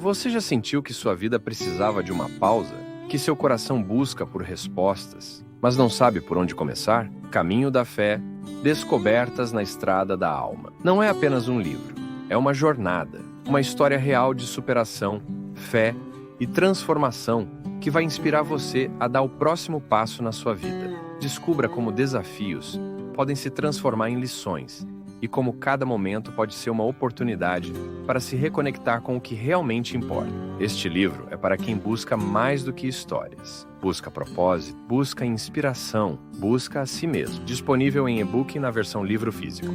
Você já sentiu que sua vida precisava de uma pausa? Que seu coração busca por respostas, mas não sabe por onde começar? Caminho da Fé, Descobertas na Estrada da Alma. Não é apenas um livro, é uma jornada, uma história real de superação, fé e transformação que vai inspirar você a dar o próximo passo na sua vida. Descubra como desafios podem se transformar em lições e como cada momento pode ser uma oportunidade para se reconectar com o que realmente importa. Este livro é para quem busca mais do que histórias. Busca propósito, busca inspiração, busca a si mesmo. Disponível em e-book e na versão livro físico.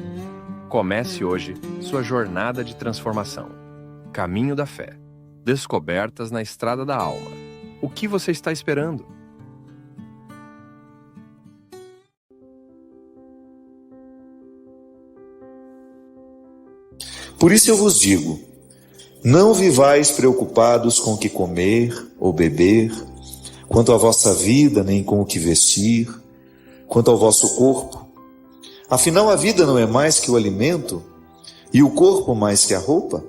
Comece hoje sua jornada de transformação. Caminho da Fé. Descobertas na Estrada da Alma. O que você está esperando? Por isso eu vos digo, não vivais preocupados com o que comer ou beber, quanto à vossa vida, nem com o que vestir, quanto ao vosso corpo. Afinal, a vida não é mais que o alimento, e o corpo mais que a roupa?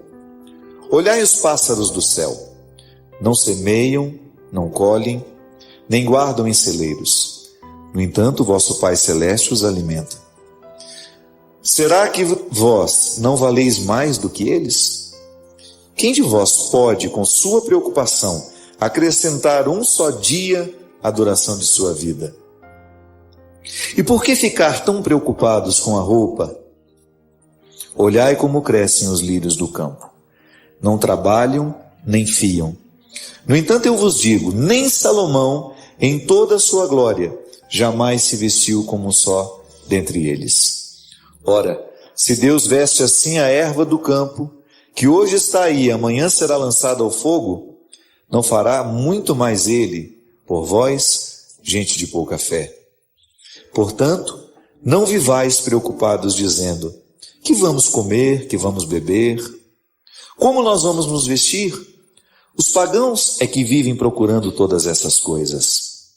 Olhai os pássaros do céu, não semeiam, não colhem, nem guardam em celeiros. No entanto, vosso Pai Celeste os alimenta. Será que vós não valeis mais do que eles? Quem de vós pode, com sua preocupação, acrescentar um só dia à duração de sua vida? E por que ficar tão preocupados com a roupa? Olhai como crescem os lírios do campo. Não trabalham, nem fiam. No entanto, eu vos digo, nem Salomão, em toda a sua glória, jamais se vestiu como um só dentre eles. Ora, se Deus veste assim a erva do campo, que hoje está aí e amanhã será lançada ao fogo, não fará muito mais Ele por vós, gente de pouca fé. Portanto, não vivais preocupados dizendo, que vamos comer, que vamos beber, como nós vamos nos vestir? Os pagãos é que vivem procurando todas essas coisas.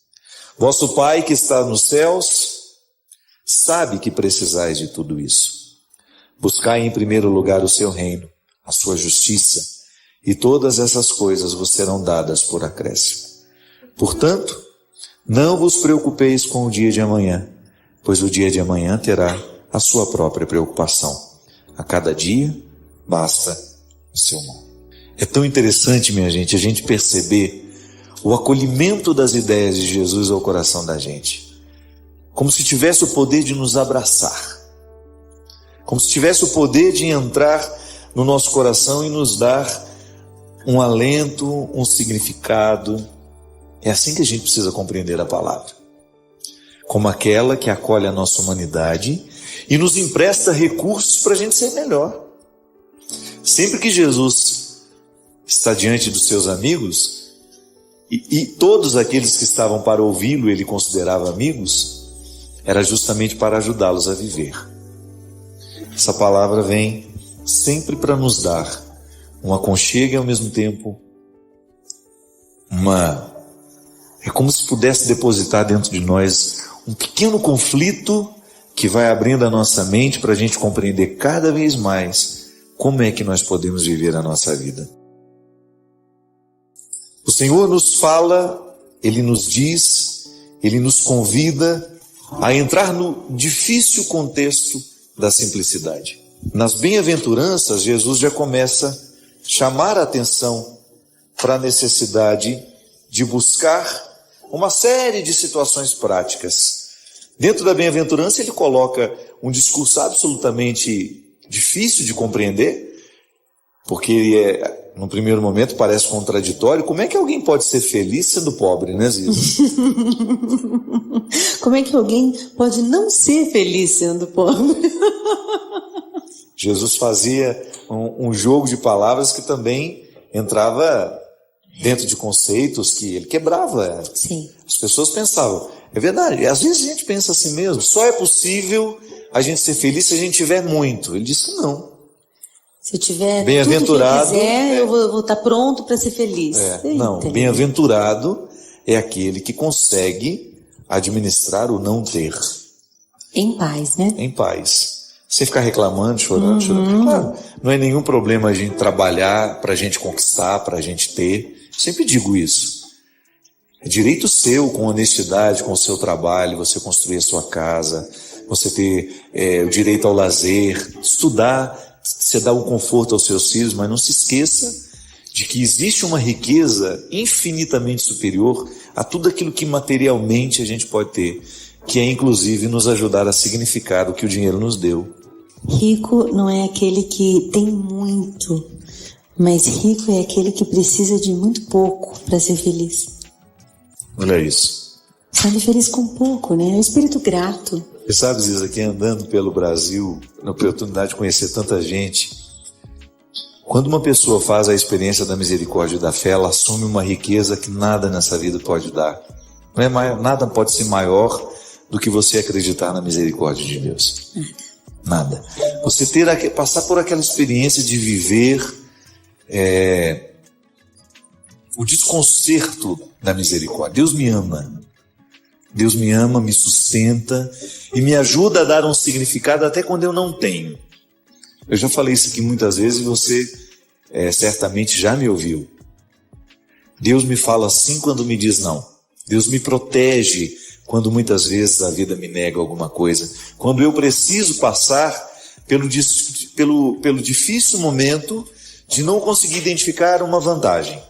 Vosso Pai que está nos céus sabe que precisais de tudo isso. Buscai em primeiro lugar o seu reino, a sua justiça, e todas essas coisas vos serão dadas por acréscimo. Portanto, não vos preocupeis com o dia de amanhã, pois o dia de amanhã terá a sua própria preocupação. A cada dia basta o seu mal. É tão interessante, minha gente, a gente perceber o acolhimento das ideias de Jesus ao coração da gente. Como se tivesse o poder de nos abraçar. Como se tivesse o poder de entrar no nosso coração e nos dar um alento, um significado. É assim que a gente precisa compreender a palavra. Como aquela que acolhe a nossa humanidade e nos empresta recursos para a gente ser melhor. Sempre que Jesus está diante dos seus amigos, e todos aqueles que estavam para ouvi-lo ele considerava amigos, era justamente para ajudá-los a viver. Essa palavra vem sempre para nos dar um aconchego e ao mesmo tempo é como se pudesse depositar dentro de nós um pequeno conflito que vai abrindo a nossa mente para a gente compreender cada vez mais como é que nós podemos viver a nossa vida. O Senhor nos fala, Ele nos diz, Ele nos convida a entrar no difícil contexto da simplicidade. Nas bem-aventuranças, Jesus já começa a chamar a atenção para a necessidade de buscar uma série de situações práticas. Dentro da bem-aventurança, ele coloca um discurso absolutamente difícil de compreender, porque no primeiro momento parece contraditório. Como é que alguém pode ser feliz sendo pobre, né, Ziza? Como é que alguém pode não ser feliz sendo pobre? Jesus fazia um jogo de palavras que também entrava dentro de conceitos que ele quebrava. Sim. As pessoas pensavam, é verdade, às vezes a gente pensa assim mesmo, só é possível a gente ser feliz se a gente tiver muito. Ele disse que não. Se eu tiver bem-aventurado, tudo que eu quiser, eu vou estar pronto para ser feliz. Não, bem-aventurado é aquele que consegue administrar o não ter. Em paz, né? Em paz. sem ficar reclamando, chorando. Claro, não é nenhum problema a gente trabalhar para a gente conquistar, para a gente ter. Sempre digo isso. É direito seu, com honestidade, com o seu trabalho, você construir a sua casa, você ter o direito ao lazer, estudar, você dá o conforto aos seus filhos, mas não se esqueça de que existe uma riqueza infinitamente superior a tudo aquilo que materialmente a gente pode ter, que é inclusive nos ajudar a significar o que o dinheiro nos deu. Rico não é aquele que tem muito, mas rico é aquele que precisa de muito pouco para ser feliz. Olha isso. Sabe, feliz com pouco, né? É um espírito grato. Você sabe, Ziza, que andando pelo Brasil, na oportunidade de conhecer tanta gente, quando uma pessoa faz a experiência da misericórdia e da fé, ela assume uma riqueza que nada nessa vida pode dar. Não é nada pode ser maior do que você acreditar na misericórdia de Deus. Nada. Você passar por aquela experiência de viver o desconcerto da misericórdia. Deus me ama. Deus me ama, me sustenta e me ajuda a dar um significado até quando eu não tenho. Eu já falei isso aqui muitas vezes e você certamente já me ouviu. Deus me fala assim quando me diz não. Deus me protege quando muitas vezes a vida me nega alguma coisa. Quando eu preciso passar pelo difícil momento de não conseguir identificar uma vantagem.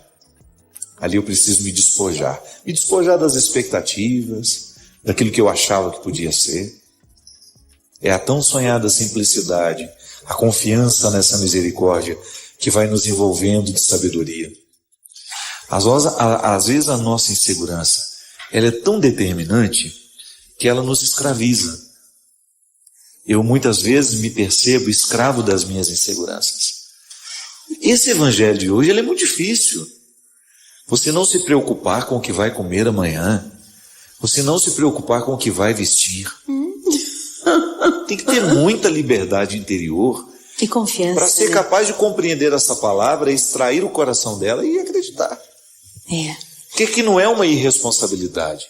Ali eu preciso me despojar das expectativas, daquilo que eu achava que podia ser. É a tão sonhada simplicidade, a confiança nessa misericórdia que vai nos envolvendo de sabedoria. Às vezes a nossa insegurança, ela é tão determinante que ela nos escraviza. Eu muitas vezes me percebo escravo das minhas inseguranças. Esse evangelho de hoje ele é muito difícil. Você não se preocupar com o que vai comer amanhã. Você não se preocupar com o que vai vestir. Tem que ter muita liberdade interior e confiança para ser capaz de compreender essa palavra, extrair o coração dela e acreditar. Que não é uma irresponsabilidade.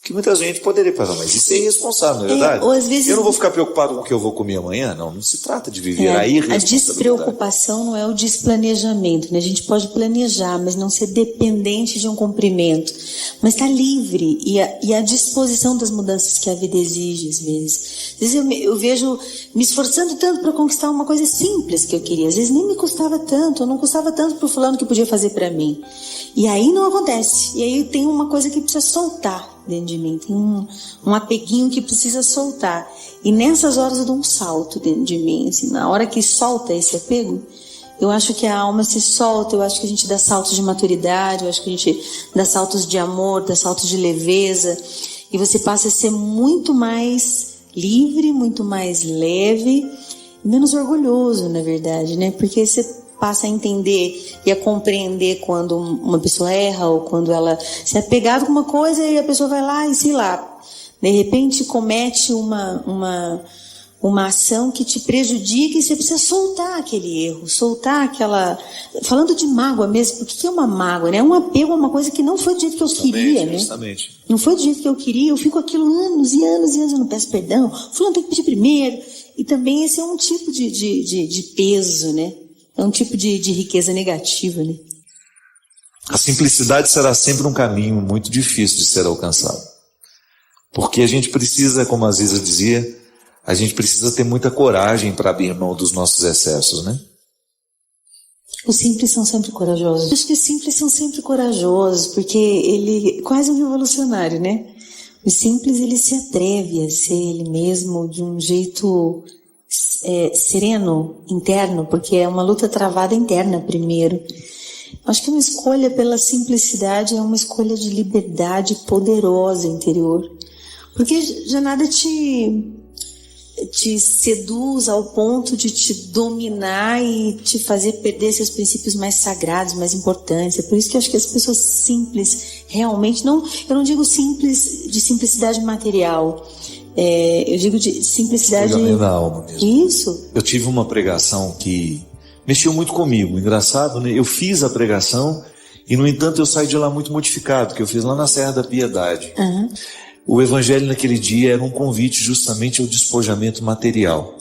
Que muita gente poderia pensar, mas isso é irresponsável, não é verdade? Ou às vezes... Eu não vou ficar preocupado com o que eu vou comer amanhã, não se trata de viver a irresponsabilidade. A despreocupação não é o desplanejamento, né? A gente pode planejar, mas não ser dependente de um cumprimento. Mas está livre e a disposição das mudanças que a vida exige, às vezes. Às vezes eu vejo me esforçando tanto para conquistar uma coisa simples que eu queria. Às vezes nem me custava tanto, ou não custava tanto para o fulano que podia fazer para mim. E aí não acontece. E aí tem uma coisa que precisa soltar dentro de mim, tem um apeguinho que precisa soltar, e nessas horas eu dou um salto dentro de mim, assim, na hora que solta esse apego, eu acho que a alma se solta, eu acho que a gente dá saltos de maturidade, eu acho que a gente dá saltos de amor, dá saltos de leveza, e você passa a ser muito mais livre, muito mais leve, menos orgulhoso, na verdade, né? Porque você passa a entender e a compreender quando uma pessoa erra ou quando ela se é pegada com uma coisa e a pessoa vai lá e sei lá, de repente comete uma ação que te prejudica e você precisa soltar aquele erro, soltar aquela... Falando de mágoa mesmo, porque que é uma mágoa, né? É um apego a uma coisa que não foi do jeito que eu queria, né? Justamente. Não foi do jeito que eu queria, eu fico aquilo anos e anos e anos, eu não peço perdão, fulano tem que pedir primeiro. E também esse é um tipo de peso, né? É um tipo de riqueza negativa, né? A simplicidade será sempre um caminho muito difícil de ser alcançado. Porque a gente precisa, como a Ziza dizia, a gente precisa ter muita coragem para abrir mão dos nossos excessos, né? Os simples são sempre corajosos. Acho que os simples são sempre corajosos, porque ele é quase um revolucionário, né? O simples, ele se atreve a ser ele mesmo de um jeito... sereno, interno, porque é uma luta travada interna primeiro. Acho que uma escolha pela simplicidade é uma escolha de liberdade poderosa interior, porque já nada te seduz ao ponto de te dominar e te fazer perder seus princípios mais sagrados, mais importantes. É por isso que eu acho que as pessoas simples realmente, eu não digo simples de simplicidade material, eu digo de simplicidade da alma mesmo. Isso. Eu tive uma pregação que mexeu muito comigo. Engraçado, né? Eu fiz a pregação e, no entanto, eu saí de lá muito modificado, que eu fiz lá na Serra da Piedade. O evangelho naquele dia era um convite justamente ao despojamento material.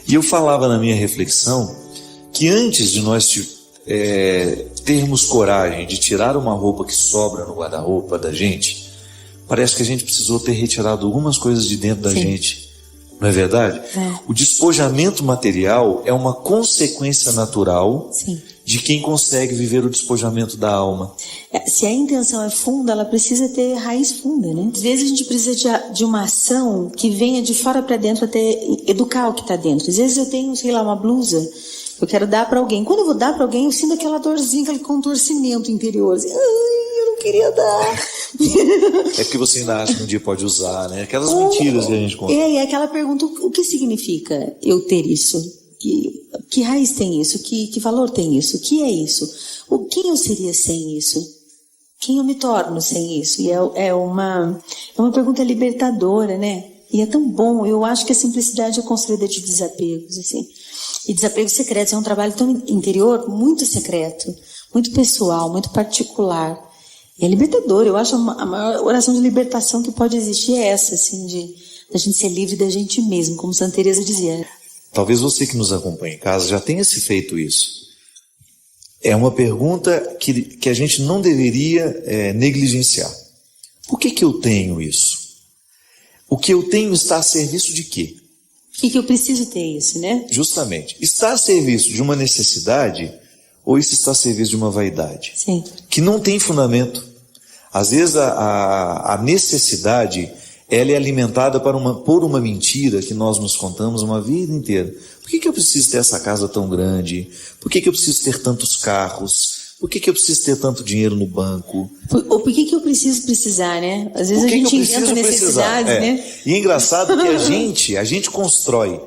E eu falava na minha reflexão que antes de nós termos coragem de tirar uma roupa que sobra no guarda-roupa da gente, parece que a gente precisou ter retirado algumas coisas de dentro da gente. Não é verdade? O despojamento material é uma consequência natural de quem consegue viver o despojamento da alma. Se a intenção é funda, ela precisa ter raiz funda, né? Às vezes a gente precisa de uma ação que venha de fora para dentro até educar o que está dentro. Às vezes eu tenho, sei lá, uma blusa, eu quero dar para alguém. Quando eu vou dar para alguém, eu sinto aquela dorzinha, aquele contorcimento interior. Assim, eu não queria dar. É porque você ainda acha que um dia pode usar, né? Aquelas mentiras que a gente conta. E aquela pergunta, o que significa eu ter isso? Que raiz tem isso? Que valor tem isso? O que é isso? Quem eu seria sem isso? Quem eu me torno sem isso? E é uma pergunta libertadora, né? E é tão bom. Eu acho que a simplicidade é construída de desapegos, assim. E desapegos secretos é um trabalho tão interior, muito secreto, muito pessoal, muito particular. E é libertador. Eu acho a maior oração de libertação que pode existir é essa, assim, da gente ser livre da gente mesmo, como Santa Teresa dizia. Talvez você que nos acompanha em casa já tenha se feito isso. É uma pergunta que a gente não deveria negligenciar. Por que eu tenho isso? O que eu tenho está a serviço de quê? Que eu preciso ter isso, né? Justamente. Está a serviço de uma necessidade ou isso está a serviço de uma vaidade? Sim. Que não tem fundamento. Às vezes a necessidade ela é alimentada por uma mentira que nós nos contamos uma vida inteira. Por que eu preciso ter essa casa tão grande? Por que eu preciso ter tantos carros? Por que eu preciso ter tanto dinheiro no banco? Ou por que eu preciso precisar, né? Às vezes a gente inventa necessidades, né? E é engraçado que a gente constrói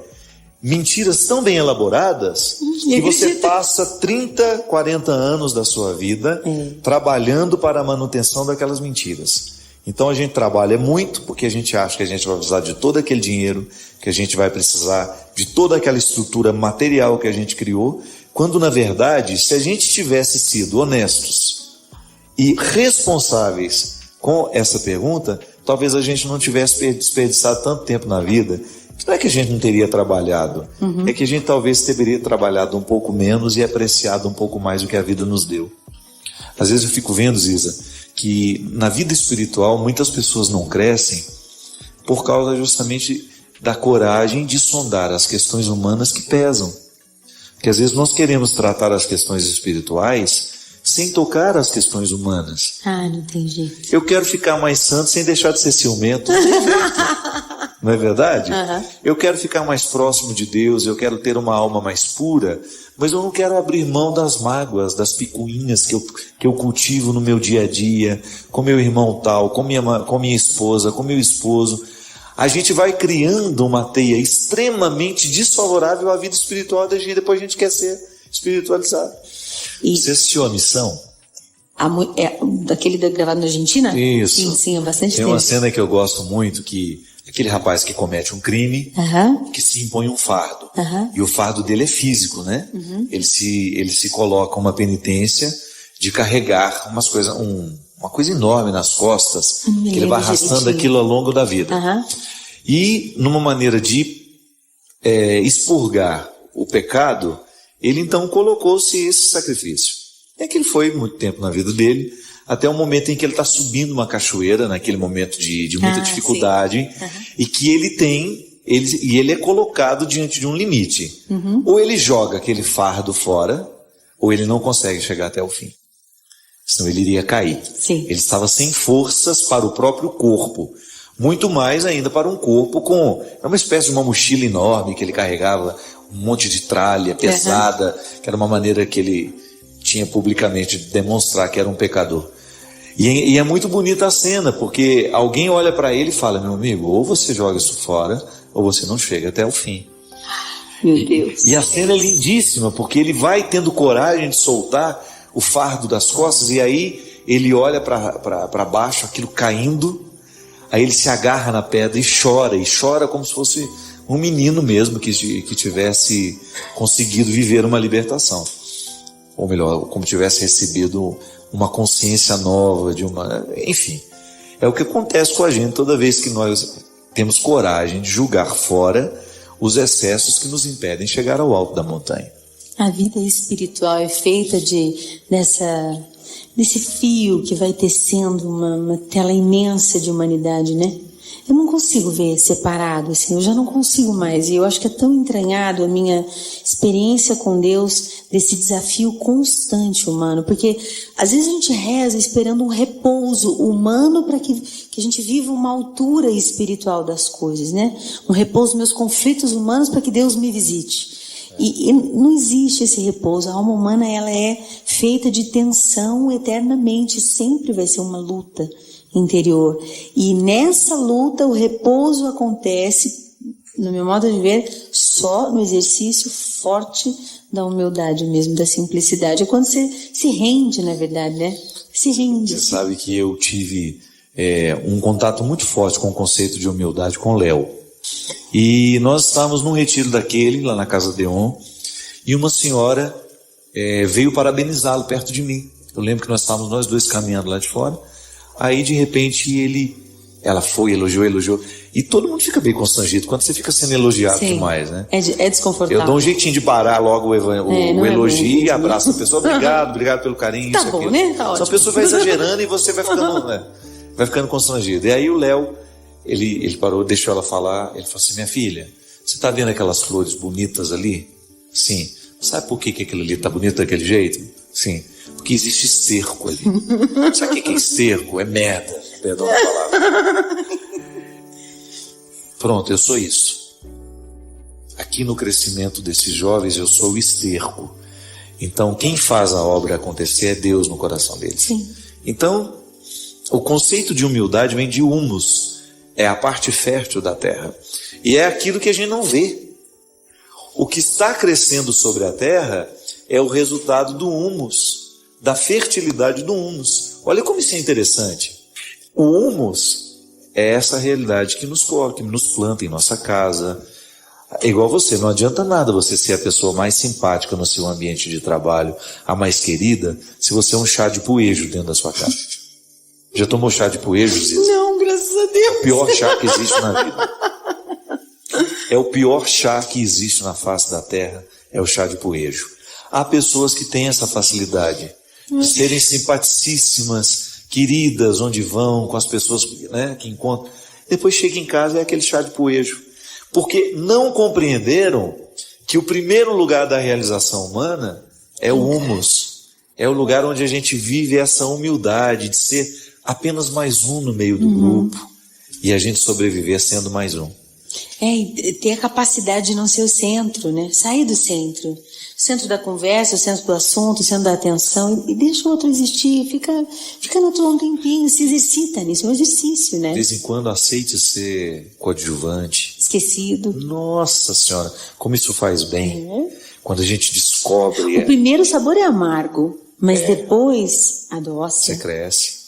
mentiras tão bem elaboradas que você passa 30, 40 anos da sua vida trabalhando para a manutenção daquelas mentiras. Então a gente trabalha muito porque a gente acha que a gente vai precisar de todo aquele dinheiro, que a gente vai precisar de toda aquela estrutura material que a gente criou, quando na verdade, se a gente tivesse sido honestos e responsáveis com essa pergunta, talvez a gente não tivesse desperdiçado tanto tempo na vida. Não é que a gente não teria trabalhado, é que a gente talvez teria trabalhado um pouco menos e apreciado um pouco mais o que a vida nos deu. Às vezes eu fico vendo, Ziza, que na vida espiritual muitas pessoas não crescem por causa justamente da coragem de sondar as questões humanas que pesam. Porque às vezes nós queremos tratar as questões espirituais sem tocar as questões humanas. Não tem jeito. Eu quero ficar mais santo sem deixar de ser ciumento. Não tem jeito. Não é verdade? Eu quero ficar mais próximo de Deus, eu quero ter uma alma mais pura, mas eu não quero abrir mão das mágoas, das picuinhas que eu cultivo no meu dia a dia, com meu irmão tal, com minha esposa, com meu esposo. A gente vai criando uma teia extremamente desfavorável à vida espiritual da gente, depois a gente quer ser espiritualizado. Você assistiu a Missão? Daquele gravado na Argentina? Isso. Sim, há bastante tempo. Tem uma cena que eu gosto muito, que aquele rapaz que comete um crime, que se impõe um fardo. E o fardo dele é físico, né? Ele se coloca uma penitência de carregar uma coisa enorme nas costas, que ele vai arrastando aquilo ao longo da vida. E numa maneira de expurgar o pecado, ele então colocou-se esse sacrifício. É que ele foi muito tempo na vida dele, até o momento em que ele está subindo uma cachoeira, naquele momento de muita dificuldade, e que ele é colocado diante de um limite. Ou ele joga aquele fardo fora, ou ele não consegue chegar até o fim. Senão ele iria cair. Ele estava sem forças para o próprio corpo, muito mais ainda para um corpo era uma espécie de uma mochila enorme que ele carregava, um monte de tralha pesada, que era uma maneira que ele tinha publicamente de demonstrar que era um pecador. E é muito bonita a cena, porque alguém olha para ele e fala: meu amigo, ou você joga isso fora, ou você não chega até o fim. Meu Deus. E a cena é lindíssima, porque ele vai tendo coragem de soltar o fardo das costas, e aí ele olha para baixo, aquilo caindo, aí ele se agarra na pedra e chora como se fosse um menino mesmo que tivesse conseguido viver uma libertação. Ou melhor, como tivesse recebido uma consciência nova, enfim. É o que acontece com a gente toda vez que nós temos coragem de julgar fora os excessos que nos impedem chegar ao alto da montanha. A vida espiritual é feita desse fio que vai tecendo uma tela imensa de humanidade, né? Eu não consigo ver separado, assim, eu já não consigo mais. E eu acho que é tão entranhado a minha experiência com Deus, desse desafio constante humano. Porque às vezes a gente reza esperando um repouso humano para que a gente viva uma altura espiritual das coisas, né? Um repouso dos meus conflitos humanos para que Deus me visite. E não existe esse repouso. A alma humana, ela é feita de tensão eternamente. Sempre vai ser uma luta interior. E nessa luta, o repouso acontece, no meu modo de ver, só no exercício forte da humildade mesmo, da simplicidade. É quando você se rende, na verdade, né? Se rende. Você sabe que eu tive um contato muito forte com o conceito de humildade com o Léo. E nós estávamos num retiro daquele, lá na Casa Deon, e uma senhora veio parabenizá-lo perto de mim. Eu lembro que nós estávamos nós dois caminhando lá de fora. Aí, de repente, ela foi, elogiou. E todo mundo fica bem constrangido quando você fica sendo elogiado demais, né? É desconfortável. Eu dou um jeitinho de parar logo o elogio e abraço a pessoa. Obrigado pelo carinho. Tá bom, né? Tá ótimo. Só a pessoa vai exagerando e você vai ficando constrangido. E aí o Léo, ele parou, deixou ela falar. Ele falou assim: minha filha, você está vendo aquelas flores bonitas ali? Sim. Sabe por que aquilo ali está bonito daquele jeito? Sim. Porque existe cerco ali. Sabe o que é cerco? É merda. Perdão a palavra. Pronto, eu sou isso. Aqui no crescimento desses jovens, eu sou o esterco. Então, quem faz a obra acontecer é Deus no coração deles. Sim. Então, o conceito de humildade vem de humus. É a parte fértil da terra. E é aquilo que a gente não vê. O que está crescendo sobre a terra é o resultado do humus, da fertilidade do humus. Olha como isso é interessante. O humus é essa realidade que nos planta em nossa casa. É igual você, não adianta nada você ser a pessoa mais simpática no seu ambiente de trabalho, a mais querida, se você é um chá de poejo dentro da sua casa. Já tomou chá de poejo, Ziza? Não, graças a Deus. É o pior chá que existe na vida. É o pior chá que existe na face da terra, é o chá de poejo. Há pessoas que têm essa facilidade de serem simpaticíssimas, queridas, onde vão, com as pessoas, né, que encontram. Depois chega em casa e é aquele chá de poejo. Porque não compreenderam que o primeiro lugar da realização humana é o humus. É o lugar onde a gente vive essa humildade de ser apenas mais um no meio do grupo. E a gente sobreviver sendo mais um. E ter a capacidade de não ser o centro, né? Sair do centro. O centro da conversa, o centro do assunto, o centro da atenção. E deixa o outro existir. Fica na tua um tempinho, se exercita nisso. É um exercício, né? De vez em quando aceite ser coadjuvante. Esquecido. Nossa Senhora, como isso faz bem. Quando a gente descobre. O primeiro sabor é amargo, mas depois adoça. Você cresce.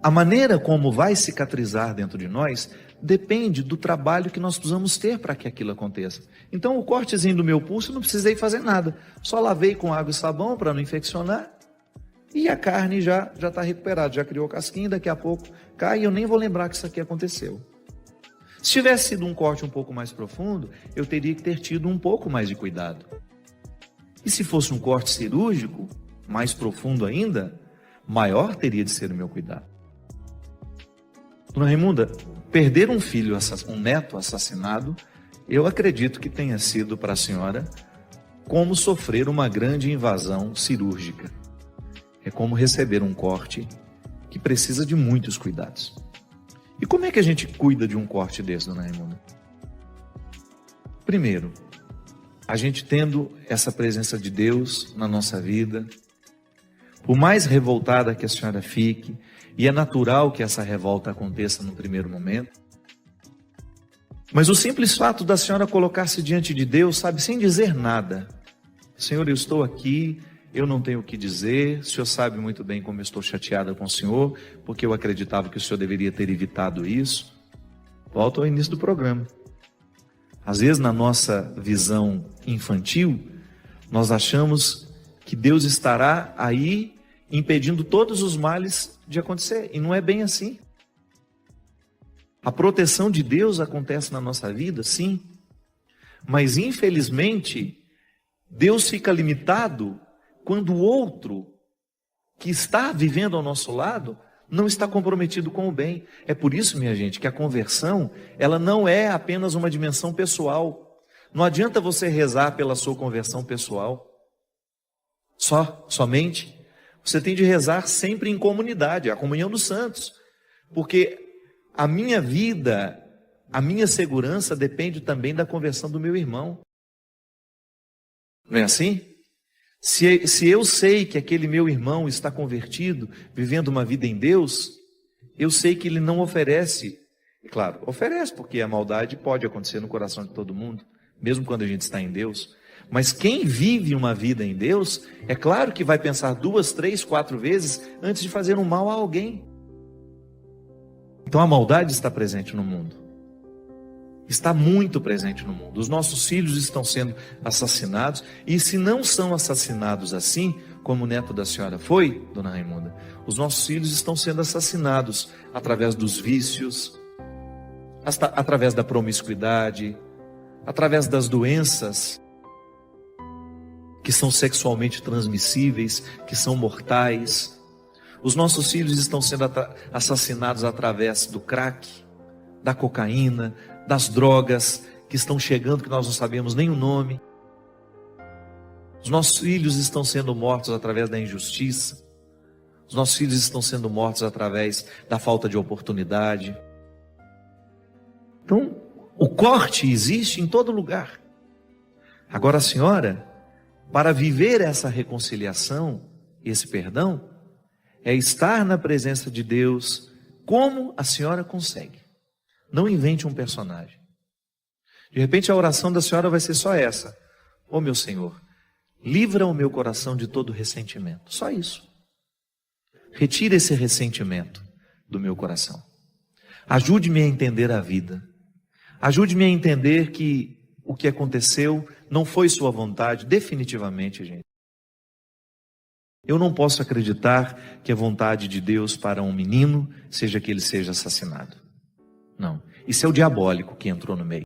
A maneira como vai cicatrizar dentro de nós depende do trabalho que nós precisamos ter para que aquilo aconteça. Então, o cortezinho do meu pulso, eu não precisei fazer nada. Só lavei com água e sabão para não infeccionar. E a carne já está recuperada, já criou casquinha, daqui a pouco cai e eu nem vou lembrar que isso aqui aconteceu. Se tivesse sido um corte um pouco mais profundo, eu teria que ter tido um pouco mais de cuidado. E se fosse um corte cirúrgico, mais profundo ainda, maior teria de ser o meu cuidado. Dona Raimunda, perder um filho, um neto assassinado, eu acredito que tenha sido para a senhora como sofrer uma grande invasão cirúrgica. É como receber um corte que precisa de muitos cuidados. E como é que a gente cuida de um corte desse, Dona Raimunda? Primeiro, a gente tendo essa presença de Deus na nossa vida, por mais revoltada que a senhora fique, e é natural que essa revolta aconteça no primeiro momento, mas o simples fato da senhora colocar-se diante de Deus, sabe, sem dizer nada. Senhor, eu estou aqui, eu não tenho o que dizer, o senhor sabe muito bem como eu estou chateada com o senhor, porque eu acreditava que o senhor deveria ter evitado isso. Volto ao início do programa. Às vezes, na nossa visão infantil, nós achamos que Deus estará aí impedindo todos os males de acontecer. E não é bem assim. A proteção de Deus acontece na nossa vida, sim. Mas, infelizmente, Deus fica limitado quando o outro que está vivendo ao nosso lado não está comprometido com o bem. É por isso, minha gente, que a conversão, ela não é apenas uma dimensão pessoal. Não adianta você rezar pela sua conversão pessoal. Somente. Você tem de rezar sempre em comunidade, a comunhão dos santos. Porque a minha vida, a minha segurança depende também da conversão do meu irmão. Não é assim? Se eu sei que aquele meu irmão está convertido, vivendo uma vida em Deus, eu sei que ele não oferece. Claro, oferece, porque a maldade pode acontecer no coração de todo mundo, mesmo quando a gente está em Deus. Mas quem vive uma vida em Deus, é claro que vai pensar 2, 3, 4 vezes antes de fazer um mal a alguém. Então a maldade está presente no mundo. Está muito presente no mundo. Os nossos filhos estão sendo assassinados. E se não são assassinados assim, como o neto da senhora foi, dona Raimunda, os nossos filhos estão sendo assassinados através dos vícios, através da promiscuidade, através das doenças que são sexualmente transmissíveis, que são mortais. Os nossos filhos estão sendo assassinados através do crack, da cocaína, das drogas que estão chegando, que nós não sabemos nem o nome. Os nossos filhos estão sendo mortos através da injustiça. Os nossos filhos estão sendo mortos através da falta de oportunidade. Então, o corte existe em todo lugar. Agora, a senhora, para viver essa reconciliação, esse perdão, é estar na presença de Deus como a senhora consegue. Não invente um personagem. De repente a oração da senhora vai ser só essa: ó meu Senhor, livra o meu coração de todo ressentimento. Só isso. Retire esse ressentimento do meu coração. Ajude-me a entender a vida. Ajude-me a entender que o que aconteceu não foi sua vontade, definitivamente, gente. Eu não posso acreditar que a vontade de Deus para um menino seja que ele seja assassinado. Não, isso é o diabólico que entrou no meio.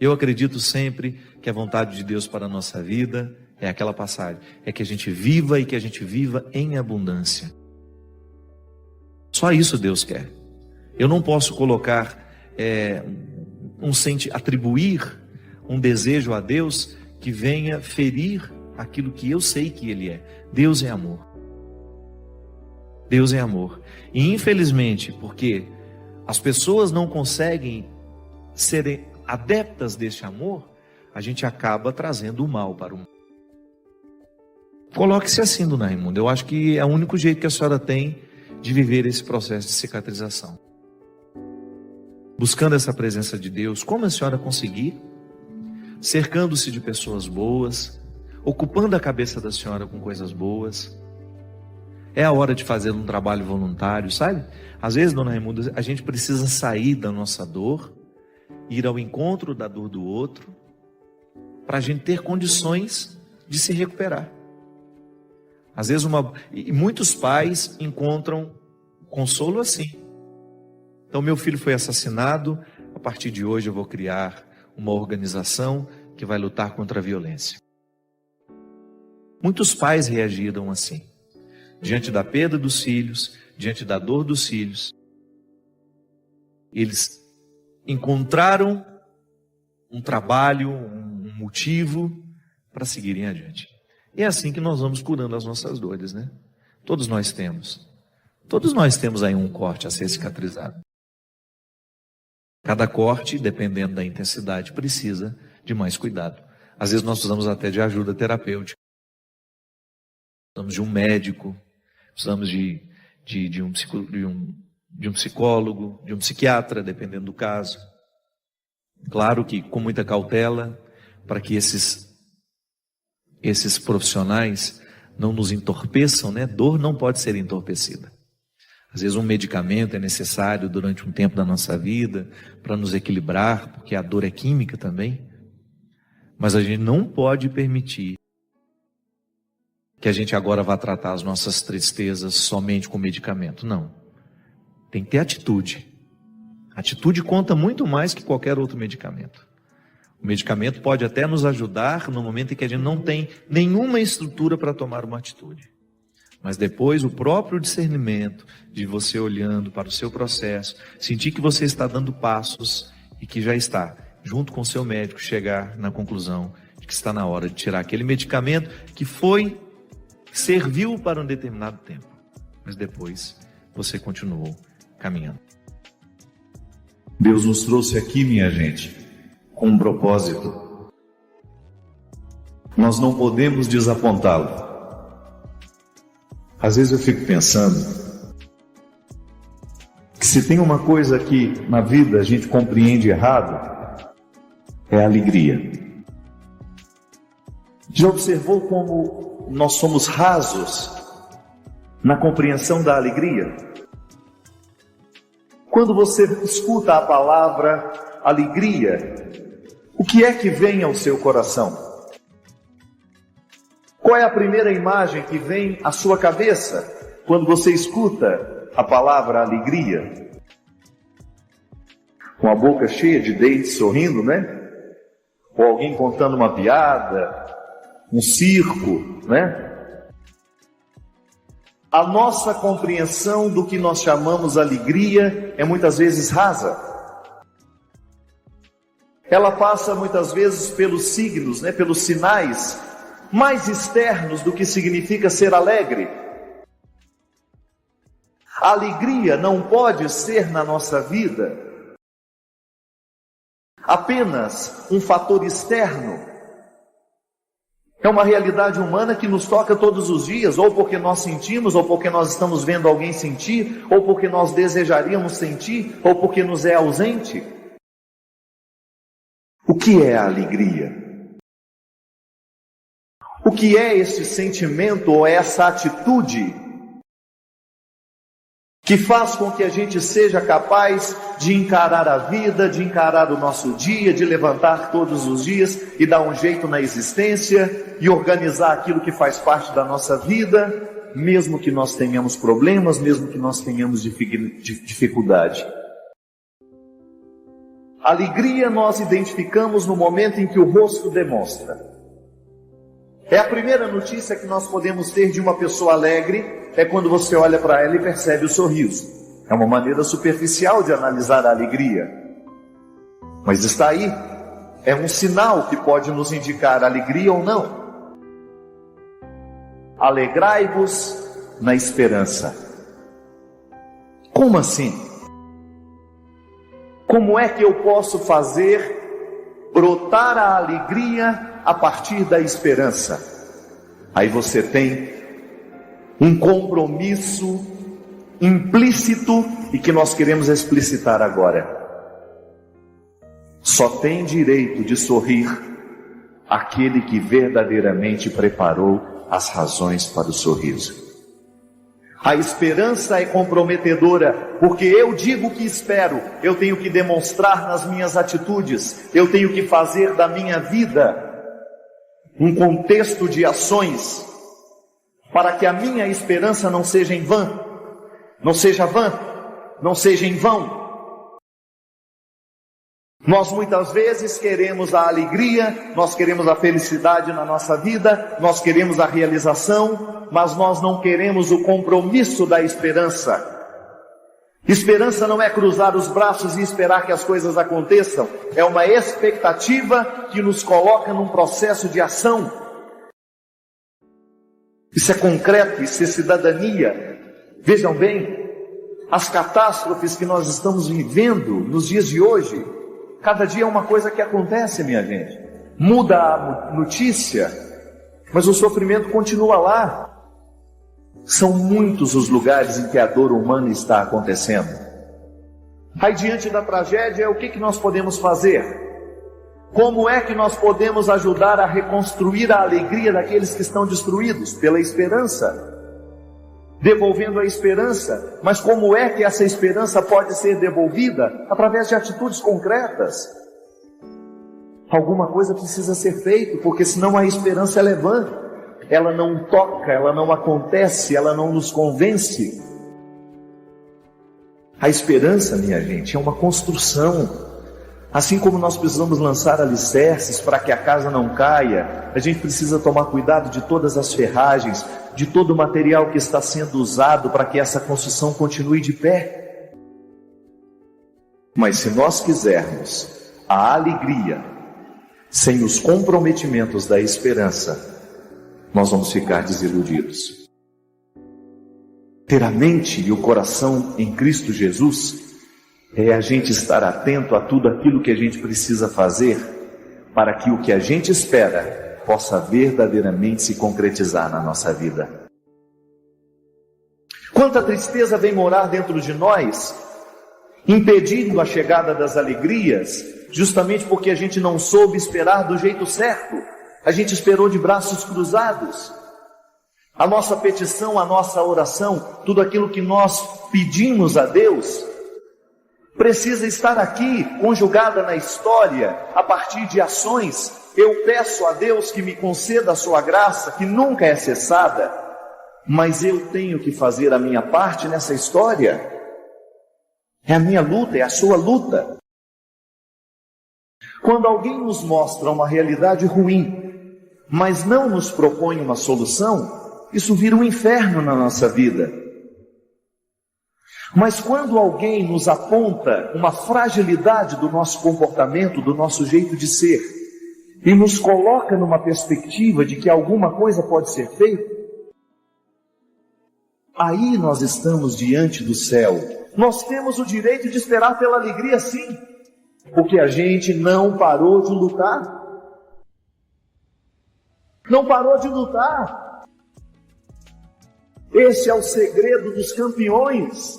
Eu acredito sempre que a vontade de Deus para a nossa vida é aquela passagem, é que a gente viva e que a gente viva em abundância. Só isso Deus quer. Eu não posso colocar, atribuir um desejo a Deus que venha ferir aquilo que eu sei que Ele é. Deus é amor. Deus é amor. E infelizmente, porque as pessoas não conseguem serem adeptas deste amor, a gente acaba trazendo o mal para o mundo. Coloque-se assim, dona Raimunda. Eu acho que é o único jeito que a senhora tem de viver esse processo de cicatrização. Buscando essa presença de Deus, como a senhora conseguir, cercando-se de pessoas boas, ocupando a cabeça da senhora com coisas boas. É a hora de fazer um trabalho voluntário, sabe? Às vezes, dona Raimunda, a gente precisa sair da nossa dor, ir ao encontro da dor do outro, para a gente ter condições de se recuperar. Às vezes, muitos pais encontram consolo assim. Então, meu filho foi assassinado, a partir de hoje eu vou criar uma organização que vai lutar contra a violência. Muitos pais reagiram assim. Diante da perda dos filhos, diante da dor dos filhos, eles encontraram um trabalho, um motivo para seguirem adiante. E é assim que nós vamos curando as nossas dores, né? Todos nós temos aí um corte a ser cicatrizado. Cada corte, dependendo da intensidade, precisa de mais cuidado. Às vezes nós precisamos até de ajuda terapêutica. Precisamos de um médico, precisamos de um psicólogo, de um psiquiatra, dependendo do caso. Claro que com muita cautela, para que esses profissionais não nos entorpeçam, né? Dor não pode ser entorpecida. Às vezes um medicamento é necessário durante um tempo da nossa vida para nos equilibrar, porque a dor é química também. Mas a gente não pode permitir que a gente agora vá tratar as nossas tristezas somente com medicamento. Não. Tem que ter atitude. Atitude conta muito mais que qualquer outro medicamento. O medicamento pode até nos ajudar no momento em que a gente não tem nenhuma estrutura para tomar uma atitude. Mas depois o próprio discernimento de você olhando para o seu processo, sentir que você está dando passos e que já está, junto com o seu médico, chegar na conclusão de que está na hora de tirar aquele medicamento que serviu para um determinado tempo. Mas depois você continuou caminhando. Deus nos trouxe aqui, minha gente, com um propósito. Nós não podemos desapontá-lo. Às vezes eu fico pensando que se tem uma coisa que na vida a gente compreende errado, é a alegria. Já observou como nós somos rasos na compreensão da alegria? Quando você escuta a palavra alegria, o que é que vem ao seu coração? Qual é a primeira imagem que vem à sua cabeça quando você escuta a palavra alegria? Com a boca cheia de dentes, sorrindo, né? Ou alguém contando uma piada, um circo, né? A nossa compreensão do que nós chamamos alegria é muitas vezes rasa. Ela passa muitas vezes pelos signos, né? Pelos sinais mais externos do que significa ser alegre. A alegria não pode ser na nossa vida apenas um fator externo. É uma realidade humana que nos toca todos os dias, ou porque nós sentimos, ou porque nós estamos vendo alguém sentir, ou porque nós desejaríamos sentir, ou porque nos é ausente. O que é a alegria? O que é esse sentimento ou essa atitude que faz com que a gente seja capaz de encarar a vida, de encarar o nosso dia, de levantar todos os dias e dar um jeito na existência e organizar aquilo que faz parte da nossa vida, mesmo que nós tenhamos problemas, mesmo que nós tenhamos dificuldade? Alegria nós identificamos no momento em que o rosto demonstra. É a primeira notícia que nós podemos ter de uma pessoa alegre, é quando você olha para ela e percebe o sorriso. É uma maneira superficial de analisar a alegria. Mas está aí, é um sinal que pode nos indicar alegria ou não. Alegrai-vos na esperança. Como assim? Como é que eu posso fazer brotar a alegria a partir da esperança? Aí você tem um compromisso implícito e que nós queremos explicitar agora. Só tem direito de sorrir aquele que verdadeiramente preparou as razões para o sorriso. A esperança é comprometedora, porque eu digo que espero, eu tenho que demonstrar nas minhas atitudes, eu tenho que fazer da minha vida um contexto de ações, para que a minha esperança não seja em vão, não seja vã, não seja em vão. Nós muitas vezes queremos a alegria, nós queremos a felicidade na nossa vida, nós queremos a realização, mas nós não queremos o compromisso da esperança. Esperança não é cruzar os braços e esperar que as coisas aconteçam, é uma expectativa que nos coloca num processo de ação. Isso é concreto, isso é cidadania. Vejam bem, as catástrofes que nós estamos vivendo nos dias de hoje, cada dia é uma coisa que acontece, minha gente. Muda a notícia, mas o sofrimento continua lá. São muitos os lugares em que a dor humana está acontecendo. Aí diante da tragédia, o que nós podemos fazer? Como é que nós podemos ajudar a reconstruir a alegria daqueles que estão destruídos? Pela esperança. Devolvendo a esperança. Mas como é que essa esperança pode ser devolvida? Através de atitudes concretas. Alguma coisa precisa ser feita, porque senão a esperança ela é vã. Ela não toca, ela não acontece, ela não nos convence. A esperança, minha gente, é uma construção. Assim como nós precisamos lançar alicerces para que a casa não caia, a gente precisa tomar cuidado de todas as ferragens, de todo o material que está sendo usado para que essa construção continue de pé. Mas se nós quisermos a alegria sem os comprometimentos da esperança, nós vamos ficar desiludidos. Ter a mente e o coração em Cristo Jesus é a gente estar atento a tudo aquilo que a gente precisa fazer para que o que a gente espera possa verdadeiramente se concretizar na nossa vida. Quanta tristeza vem morar dentro de nós, impedindo a chegada das alegrias, justamente porque a gente não soube esperar do jeito certo. A gente esperou de braços cruzados. A nossa petição, a nossa oração, tudo aquilo que nós pedimos a Deus, precisa estar aqui, conjugada na história, a partir de ações. Eu peço a Deus que me conceda a sua graça, que nunca é cessada, mas eu tenho que fazer a minha parte nessa história. É a minha luta, é a sua luta. Quando alguém nos mostra uma realidade ruim, mas não nos propõe uma solução, isso vira um inferno na nossa vida. Mas quando alguém nos aponta uma fragilidade do nosso comportamento, do nosso jeito de ser, e nos coloca numa perspectiva de que alguma coisa pode ser feita, aí nós estamos diante do céu. Nós temos o direito de esperar pela alegria, sim, porque a gente não parou de lutar. Não parou de lutar. Esse é o segredo dos campeões.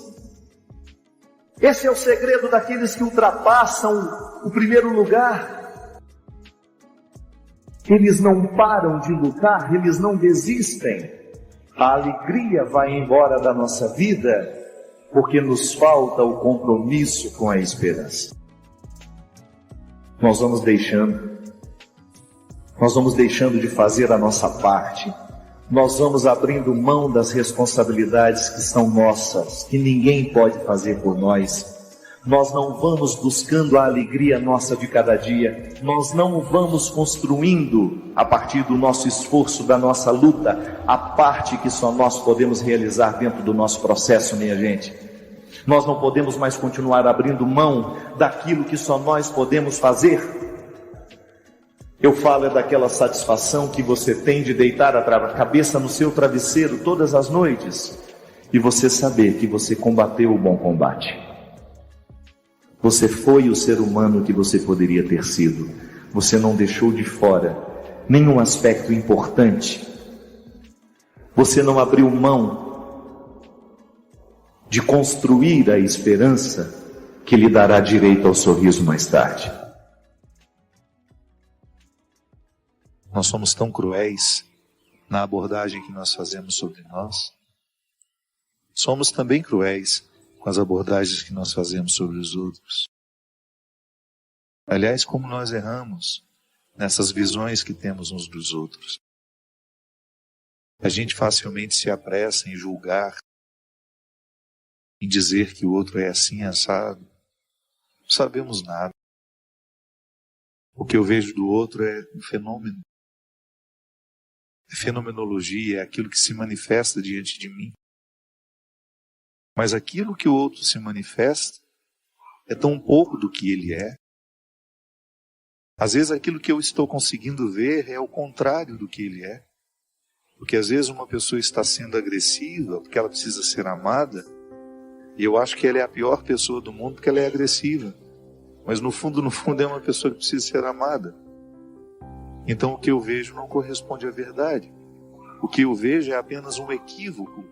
Esse é o segredo daqueles que ultrapassam o primeiro lugar. Eles não param de lutar, eles não desistem. A alegria vai embora da nossa vida porque nos falta o compromisso com a esperança. Nós vamos deixando de fazer a nossa parte. Nós vamos abrindo mão das responsabilidades que são nossas, que ninguém pode fazer por nós. Nós não vamos buscando a alegria nossa de cada dia. Nós não vamos construindo, a partir do nosso esforço, da nossa luta, a parte que só nós podemos realizar dentro do nosso processo, minha gente. Nós não podemos mais continuar abrindo mão daquilo que só nós podemos fazer. Eu falo daquela satisfação que você tem de deitar a cabeça no seu travesseiro todas as noites e você saber que você combateu o bom combate. Você foi o ser humano que você poderia ter sido. Você não deixou de fora nenhum aspecto importante. Você não abriu mão de construir a esperança que lhe dará direito ao sorriso mais tarde. Nós somos tão cruéis na abordagem que nós fazemos sobre nós. Somos também cruéis com as abordagens que nós fazemos sobre os outros. Aliás, como nós erramos nessas visões que temos uns dos outros. A gente facilmente se apressa em julgar, em dizer que o outro é assim assado. Não sabemos nada. O que eu vejo do outro é um fenômeno. É fenomenologia, é aquilo que se manifesta diante de mim. Mas aquilo que o outro se manifesta é tão pouco do que ele é. Às vezes aquilo que eu estou conseguindo ver é o contrário do que ele é. Porque às vezes uma pessoa está sendo agressiva porque ela precisa ser amada, e eu acho que ela é a pior pessoa do mundo porque ela é agressiva. Mas no fundo é uma pessoa que precisa ser amada. Então o que eu vejo não corresponde à verdade. O que eu vejo é apenas um equívoco,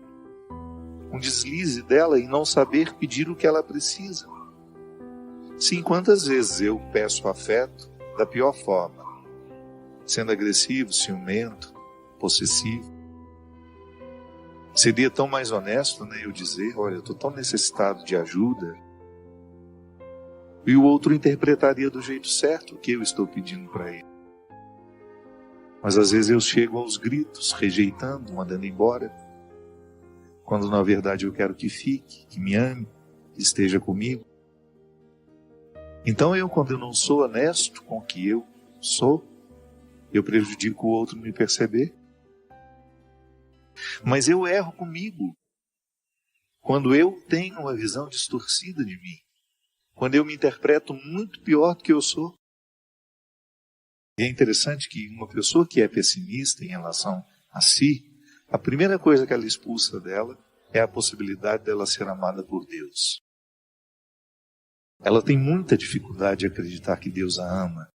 um deslize dela em não saber pedir o que ela precisa. Sim, quantas vezes eu peço afeto da pior forma, sendo agressivo, ciumento, possessivo. Seria tão mais honesto, né, eu dizer, olha, eu estou tão necessitado de ajuda, e o outro interpretaria do jeito certo o que eu estou pedindo para ele. Mas às vezes eu chego aos gritos, rejeitando, mandando embora, quando na verdade eu quero que fique, que me ame, que esteja comigo. Então quando eu não sou honesto com o que eu sou, eu prejudico o outro me perceber. Mas eu erro comigo quando eu tenho uma visão distorcida de mim, quando eu me interpreto muito pior do que eu sou. E é interessante que uma pessoa que é pessimista em relação a si, a primeira coisa que ela expulsa dela é a possibilidade dela ser amada por Deus. Ela tem muita dificuldade de acreditar que Deus a ama,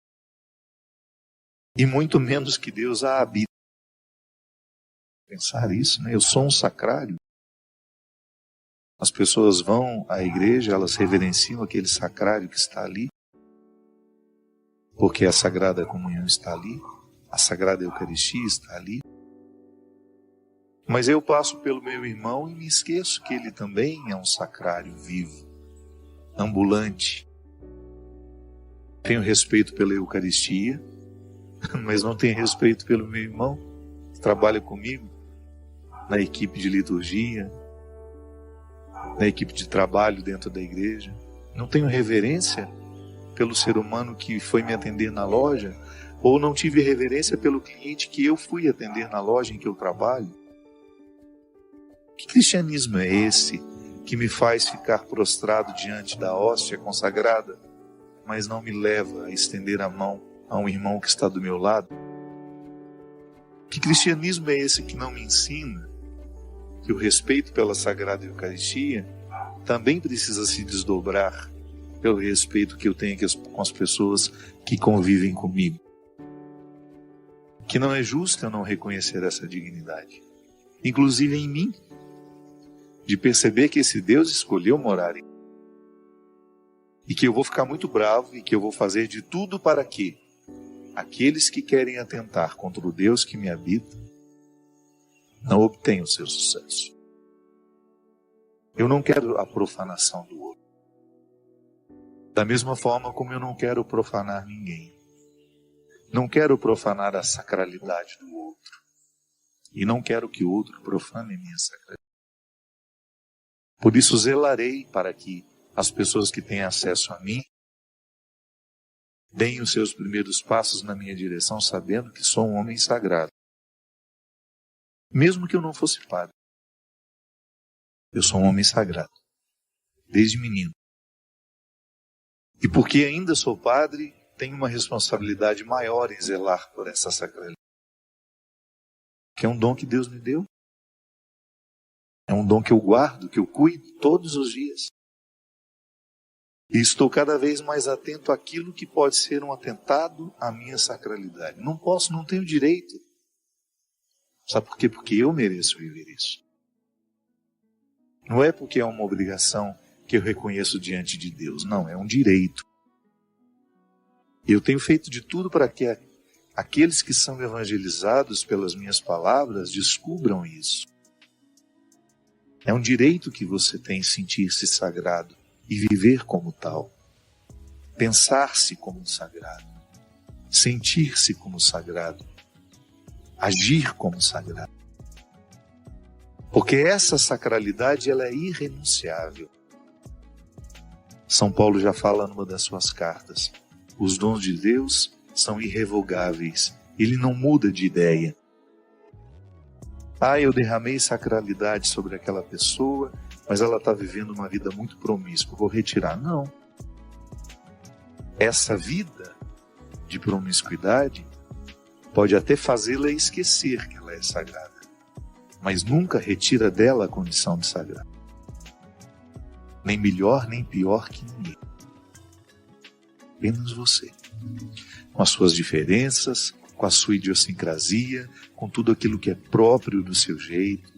e muito menos que Deus a habita. Pensar isso, né? Eu sou um sacrário. As pessoas vão à igreja, elas reverenciam aquele sacrário que está ali, porque a Sagrada Comunhão está ali, a Sagrada Eucaristia está ali. Mas eu passo pelo meu irmão e me esqueço que ele também é um sacrário vivo, ambulante. Tenho respeito pela Eucaristia, mas não tenho respeito pelo meu irmão que trabalha comigo na equipe de liturgia, na equipe de trabalho dentro da igreja. Não tenho reverência pelo ser humano que foi me atender na loja, ou não tive reverência pelo cliente que eu fui atender na loja em que eu trabalho. Que cristianismo é esse que me faz ficar prostrado diante da hóstia consagrada, mas não me leva a estender a mão a um irmão que está do meu lado? Que cristianismo é esse que não me ensina que o respeito pela Sagrada Eucaristia também precisa se desdobrar pelo respeito que eu tenho com as pessoas que convivem comigo? Que não é justo eu não reconhecer essa dignidade, inclusive em mim, de perceber que esse Deus escolheu morar em mim, e que eu vou ficar muito bravo e que eu vou fazer de tudo para que aqueles que querem atentar contra o Deus que me habita não obtenham o seu sucesso. Eu não quero a profanação do outro, da mesma forma como eu não quero profanar ninguém. Não quero profanar a sacralidade do outro, e não quero que o outro profane a minha sacralidade. Por isso zelarei para que as pessoas que têm acesso a mim deem os seus primeiros passos na minha direção, sabendo que sou um homem sagrado. Mesmo que eu não fosse padre, eu sou um homem sagrado, desde menino. E porque ainda sou padre, tenho uma responsabilidade maior em zelar por essa sacralidade, que é um dom que Deus me deu. É um dom que eu guardo, que eu cuido todos os dias. E estou cada vez mais atento àquilo que pode ser um atentado à minha sacralidade. Não posso, não tenho direito. Sabe por quê? Porque eu mereço viver isso. Não é porque é uma obrigação que eu reconheço diante de Deus. Não, é um direito. Eu tenho feito de tudo para que aqueles que são evangelizados pelas minhas palavras descubram isso. É um direito que você tem sentir-se sagrado e viver como tal. Pensar-se como sagrado. Sentir-se como sagrado. Agir como sagrado. Porque essa sacralidade, ela é irrenunciável. São Paulo já fala numa das suas cartas: os dons de Deus são irrevogáveis. Ele não muda de ideia. Eu derramei sacralidade sobre aquela pessoa, mas ela está vivendo uma vida muito promíscua, vou retirar. Não. Essa vida de promiscuidade pode até fazê-la esquecer que ela é sagrada, mas nunca retira dela a condição de sagrada. Nem melhor, nem pior que ninguém. Apenas você. Com as suas diferenças, com a sua idiosincrasia, com tudo aquilo que é próprio do seu jeito,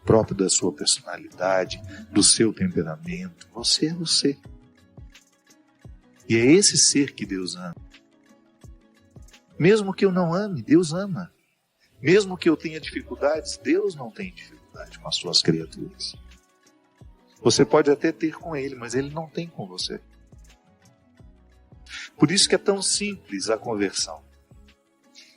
próprio da sua personalidade, do seu temperamento. Você é você. E é esse ser que Deus ama. Mesmo que eu não ame, Deus ama. Mesmo que eu tenha dificuldades, Deus não tem dificuldade com as suas criaturas. Você pode até ter com Ele, mas Ele não tem com você. Por isso que é tão simples a conversão.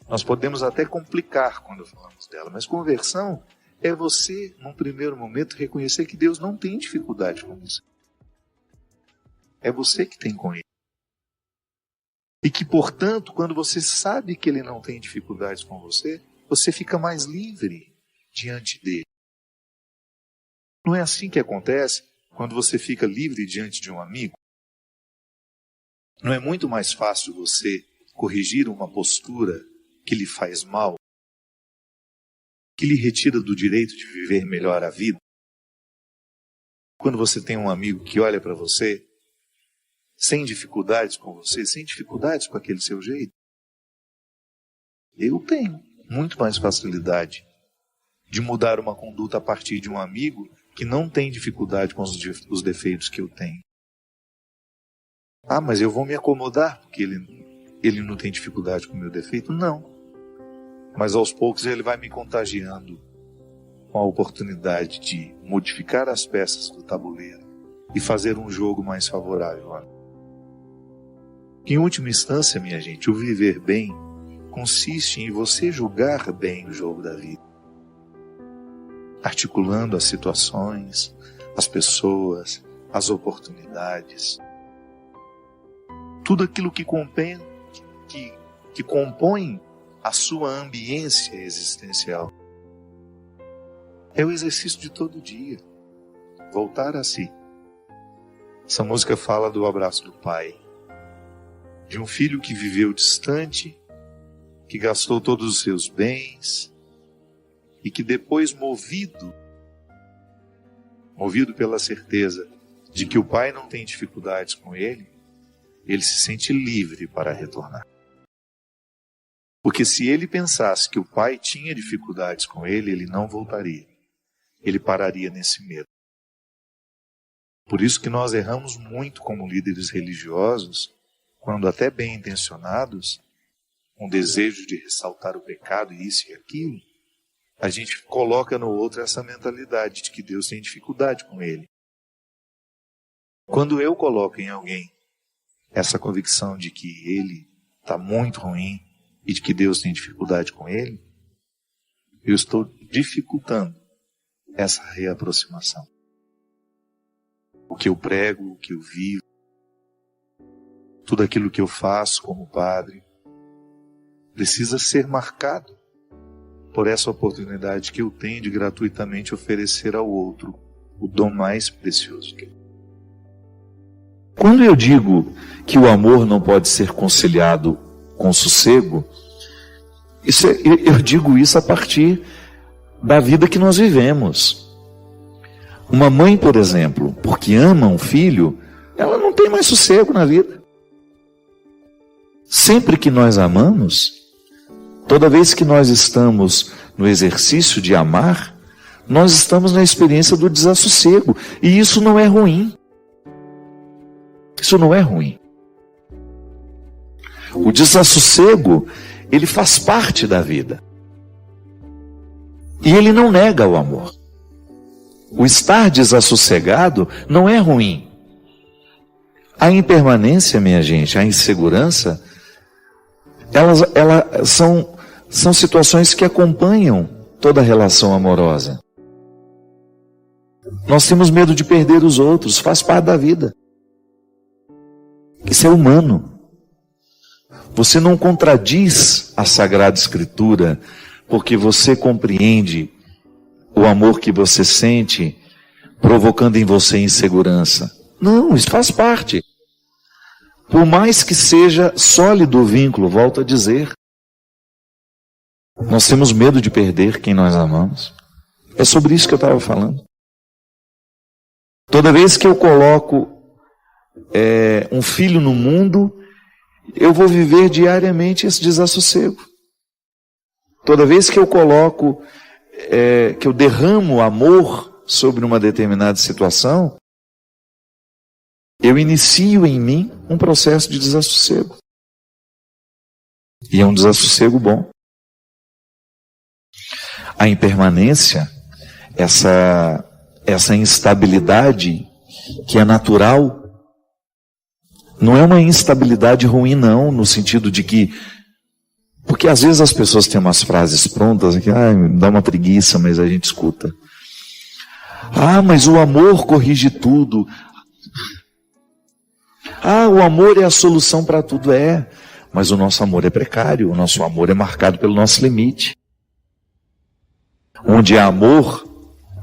Nós podemos até complicar quando falamos dela, mas conversão é você, num primeiro momento, reconhecer que Deus não tem dificuldade com você. É você que tem com ele. E que, portanto, quando você sabe que ele não tem dificuldades com você, você fica mais livre diante dele. Não é assim que acontece quando você fica livre diante de um amigo? Não é muito mais fácil você corrigir uma postura que lhe faz mal, que lhe retira do direito de viver melhor a vida? Quando você tem um amigo que olha para você, sem dificuldades com você, sem dificuldades com aquele seu jeito. Eu tenho muito mais facilidade de mudar uma conduta a partir de um amigo que não tem dificuldade com os defeitos que eu tenho. Ah, mas eu vou me acomodar porque ele não tem dificuldade com o meu defeito? Não. Mas aos poucos ele vai me contagiando com a oportunidade de modificar as peças do tabuleiro e fazer um jogo mais favorável a mim. Em última instância, minha gente, o viver bem consiste em você julgar bem o jogo da vida, articulando as situações, as pessoas, as oportunidades, tudo aquilo que compõe a sua ambiência existencial. É o exercício de todo dia, voltar a si. Essa música fala do abraço do pai, de um filho que viveu distante, que gastou todos os seus bens e que depois, movido pela certeza de que o pai não tem dificuldades com ele se sente livre para retornar. Porque se ele pensasse que o pai tinha dificuldades com ele não voltaria. Ele pararia nesse medo. Por isso que nós erramos muito como líderes religiosos, quando até bem intencionados, com desejo de ressaltar o pecado e isso e aquilo, a gente coloca no outro essa mentalidade de que Deus tem dificuldade com ele. Quando eu coloco em alguém essa convicção de que ele está muito ruim e de que Deus tem dificuldade com ele, eu estou dificultando essa reaproximação. O que eu prego, o que eu vivo, tudo aquilo que eu faço como padre, precisa ser marcado por essa oportunidade que eu tenho de gratuitamente oferecer ao outro o dom mais precioso que é. Quando eu digo que o amor não pode ser conciliado com sossego, eu digo isso a partir da vida que nós vivemos. Uma mãe, por exemplo, porque ama um filho, ela não tem mais sossego na vida. Sempre que nós amamos, toda vez que nós estamos no exercício de amar, nós estamos na experiência do desassossego. E isso não é ruim. Isso não é ruim. O desassossego, ele faz parte da vida. E ele não nega o amor. O estar desassossegado não é ruim. A impermanência, minha gente, a insegurança, elas são situações que acompanham toda relação amorosa. Nós temos medo de perder os outros, faz parte da vida. Isso é humano. Você não contradiz a Sagrada Escritura porque você compreende o amor que você sente provocando em você insegurança. Não, isso faz parte. Por mais que seja sólido o vínculo, volto a dizer, nós temos medo de perder quem nós amamos. É sobre isso que eu estava falando. Toda vez que eu coloco um filho no mundo, eu vou viver diariamente esse desassossego. Toda vez que eu coloco, que eu derramo amor sobre uma determinada situação, eu inicio em mim um processo de desassossego. E é um desassossego bom. A impermanência, essa instabilidade que é natural, não é uma instabilidade ruim não, no sentido de que, porque às vezes as pessoas têm umas frases prontas, que dá uma preguiça, mas a gente escuta. Mas o amor corrige tudo. Ah, o amor é a solução para tudo. É, mas o nosso amor é precário, o nosso amor é marcado pelo nosso limite. Onde há amor,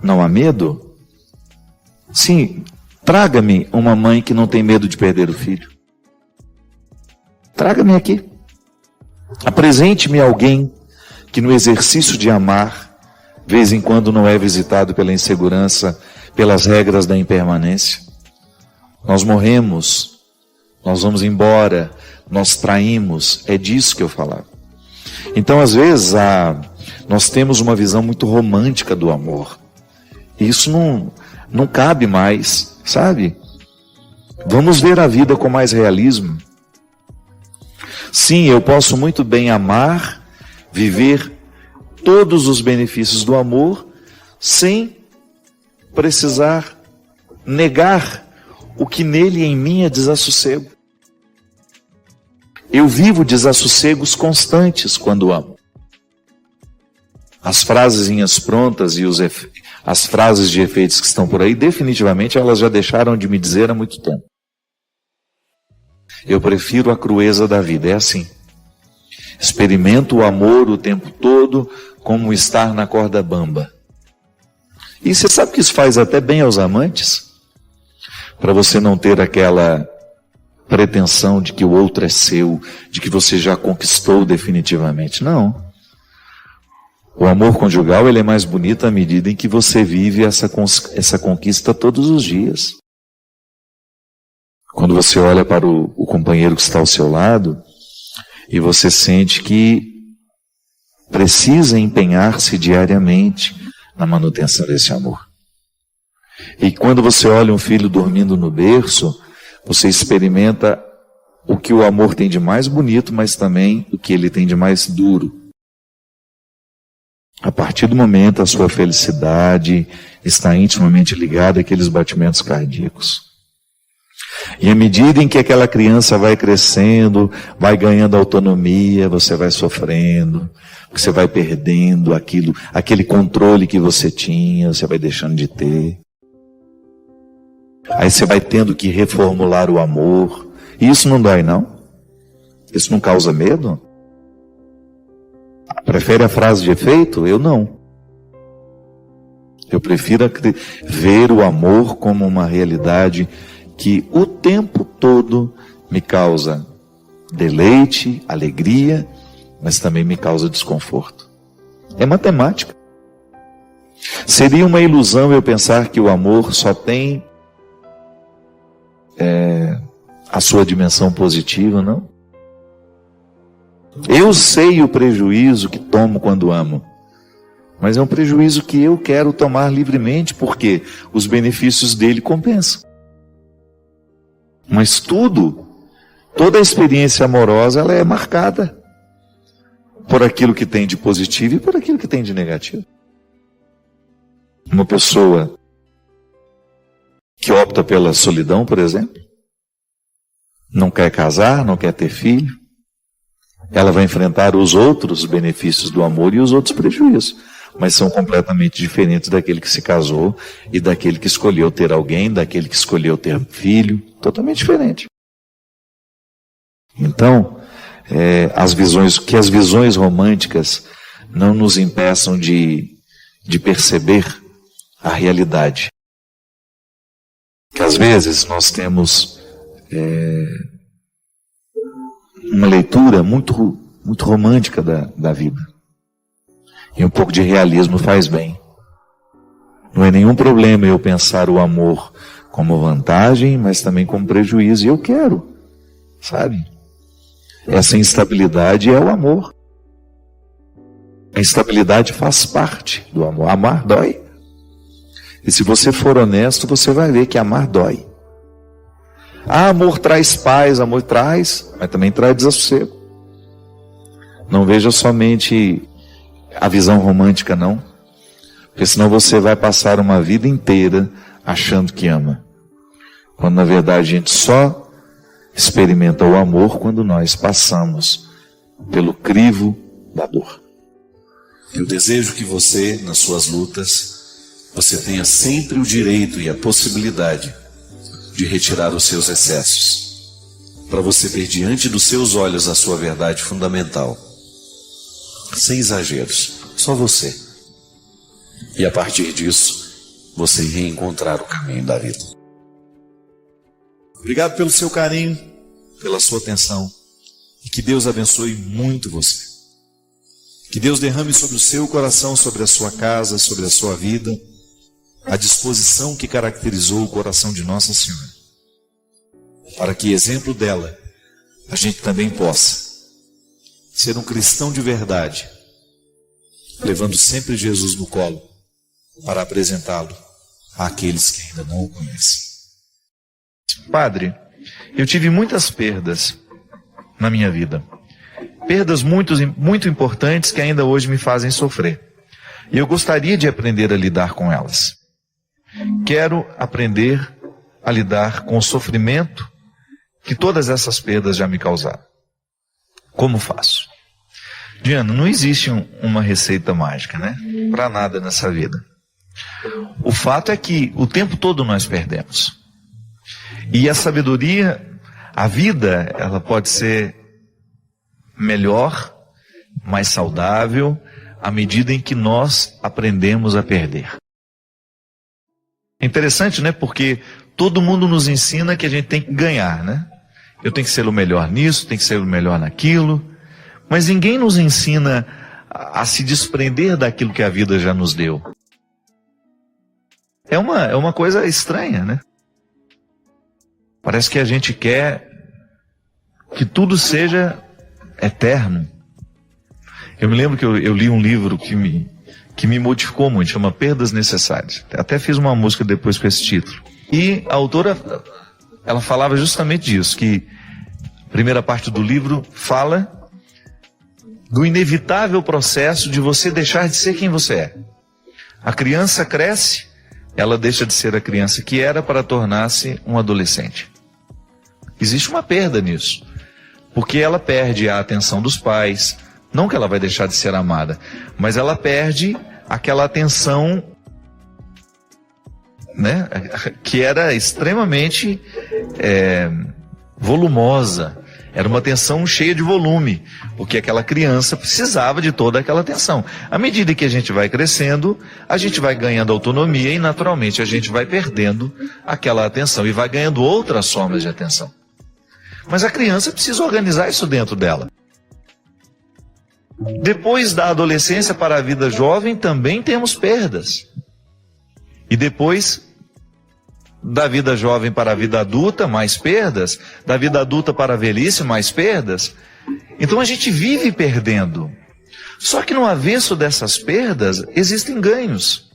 não há medo. Sim, traga-me uma mãe que não tem medo de perder o filho. Traga-me aqui. Apresente-me alguém que no exercício de amar, de vez em quando não é visitado pela insegurança, pelas regras da impermanência. Nós morremos, nós vamos embora, nós traímos, é disso que eu falava. Então, às vezes, nós temos uma visão muito romântica do amor. E isso não cabe mais, sabe? Vamos ver a vida com mais realismo. Sim, eu posso muito bem amar, viver todos os benefícios do amor, sem precisar negar o que nele e em mim é desassossego. Eu vivo desassossegos constantes quando amo. As frasezinhas prontas e as frases de efeitos que estão por aí, definitivamente elas já deixaram de me dizer há muito tempo. Eu prefiro a crueza da vida, é assim. Experimento o amor o tempo todo como estar na corda bamba. E você sabe que isso faz até bem aos amantes? Para você não ter aquela pretensão de que o outro é seu, de que você já conquistou definitivamente. Não. O amor conjugal ele é mais bonito à medida em que você vive essa conquista todos os dias. Quando você olha para o companheiro que está ao seu lado e você sente que precisa empenhar-se diariamente na manutenção desse amor. E quando você olha um filho dormindo no berço, você experimenta o que o amor tem de mais bonito, mas também o que ele tem de mais duro. A partir do momento, a sua felicidade está intimamente ligada àqueles batimentos cardíacos. E à medida em que aquela criança vai crescendo, vai ganhando autonomia, você vai sofrendo, você vai perdendo aquele controle que você tinha, você vai deixando de ter. Aí você vai tendo que reformular o amor. E isso não dói, não? Isso não causa medo? Prefere a frase de efeito? Eu não. Eu prefiro ver o amor como uma realidade que o tempo todo me causa deleite, alegria, mas também me causa desconforto. É matemática. Seria uma ilusão eu pensar que o amor só tem a sua dimensão positiva, não? Eu sei o prejuízo que tomo quando amo, mas é um prejuízo que eu quero tomar livremente, porque os benefícios dele compensam. Mas toda a experiência amorosa, ela é marcada por aquilo que tem de positivo e por aquilo que tem de negativo. Uma pessoa que opta pela solidão, por exemplo, não quer casar, não quer ter filho, ela vai enfrentar os outros benefícios do amor e os outros prejuízos, mas são completamente diferentes daquele que se casou e daquele que escolheu ter alguém, daquele que escolheu ter filho, totalmente diferente. Então, as visões românticas não nos impeçam de perceber a realidade. Que às vezes nós temos uma leitura muito romântica da vida. E um pouco de realismo faz bem. Não é nenhum problema eu pensar o amor como vantagem, mas também como prejuízo. E eu quero, sabe? Essa instabilidade é o amor. A instabilidade faz parte do amor. Amar dói. E se você for honesto, você vai ver que amar dói. Amor traz paz, amor traz, mas também traz desassossego. Não veja somente a visão romântica, não. Porque senão você vai passar uma vida inteira achando que ama. Quando na verdade a gente só experimenta o amor quando nós passamos pelo crivo da dor. Eu desejo que você, nas suas lutas, você tenha sempre o direito e a possibilidade de retirar os seus excessos. para você ver diante dos seus olhos a sua verdade fundamental. Sem exageros, só você. E a partir disso, você reencontrar o caminho da vida. Obrigado pelo seu carinho, pela sua atenção. E que Deus abençoe muito você. Que Deus derrame sobre o seu coração, sobre a sua casa, sobre a sua vida, a disposição que caracterizou o coração de Nossa Senhora. Para que, exemplo dela, a gente também possa ser um cristão de verdade, levando sempre Jesus no colo, para apresentá-lo àqueles que ainda não o conhecem. Padre, eu tive muitas perdas na minha vida. Perdas muito importantes que ainda hoje me fazem sofrer. E eu gostaria de aprender a lidar com elas. Quero aprender a lidar com o sofrimento que todas essas perdas já me causaram. Como faço? Diana, não existe uma receita mágica, né? Para nada nessa vida. O fato é que o tempo todo nós perdemos. E a sabedoria, a vida, ela pode ser melhor, mais saudável, à medida em que nós aprendemos a perder. É interessante, né? Porque todo mundo nos ensina que a gente tem que ganhar, né? Eu tenho que ser o melhor nisso, tenho que ser o melhor naquilo. Mas ninguém nos ensina a se desprender daquilo que a vida já nos deu. É uma coisa estranha, né? Parece que a gente quer que tudo seja eterno. Eu me lembro que eu li um livro que me modificou muito, chama Perdas Necessárias. Até fiz uma música depois com esse título. E a autora, ela falava justamente disso, que a primeira parte do livro fala do inevitável processo de você deixar de ser quem você é. A criança cresce, ela deixa de ser a criança que era para tornar-se um adolescente. Existe uma perda nisso, porque ela perde a atenção dos pais, não que ela vai deixar de ser amada, mas ela perde aquela atenção, né, que era extremamente volumosa. Era uma atenção cheia de volume, porque aquela criança precisava de toda aquela atenção. À medida que a gente vai crescendo, a gente vai ganhando autonomia e naturalmente a gente vai perdendo aquela atenção e vai ganhando outras formas de atenção. Mas a criança precisa organizar isso dentro dela. Depois da adolescência para a vida jovem também temos perdas. E depois da vida jovem para a vida adulta, mais perdas. Da vida adulta para a velhice, mais perdas. Então a gente vive perdendo. Só que no avesso dessas perdas existem ganhos.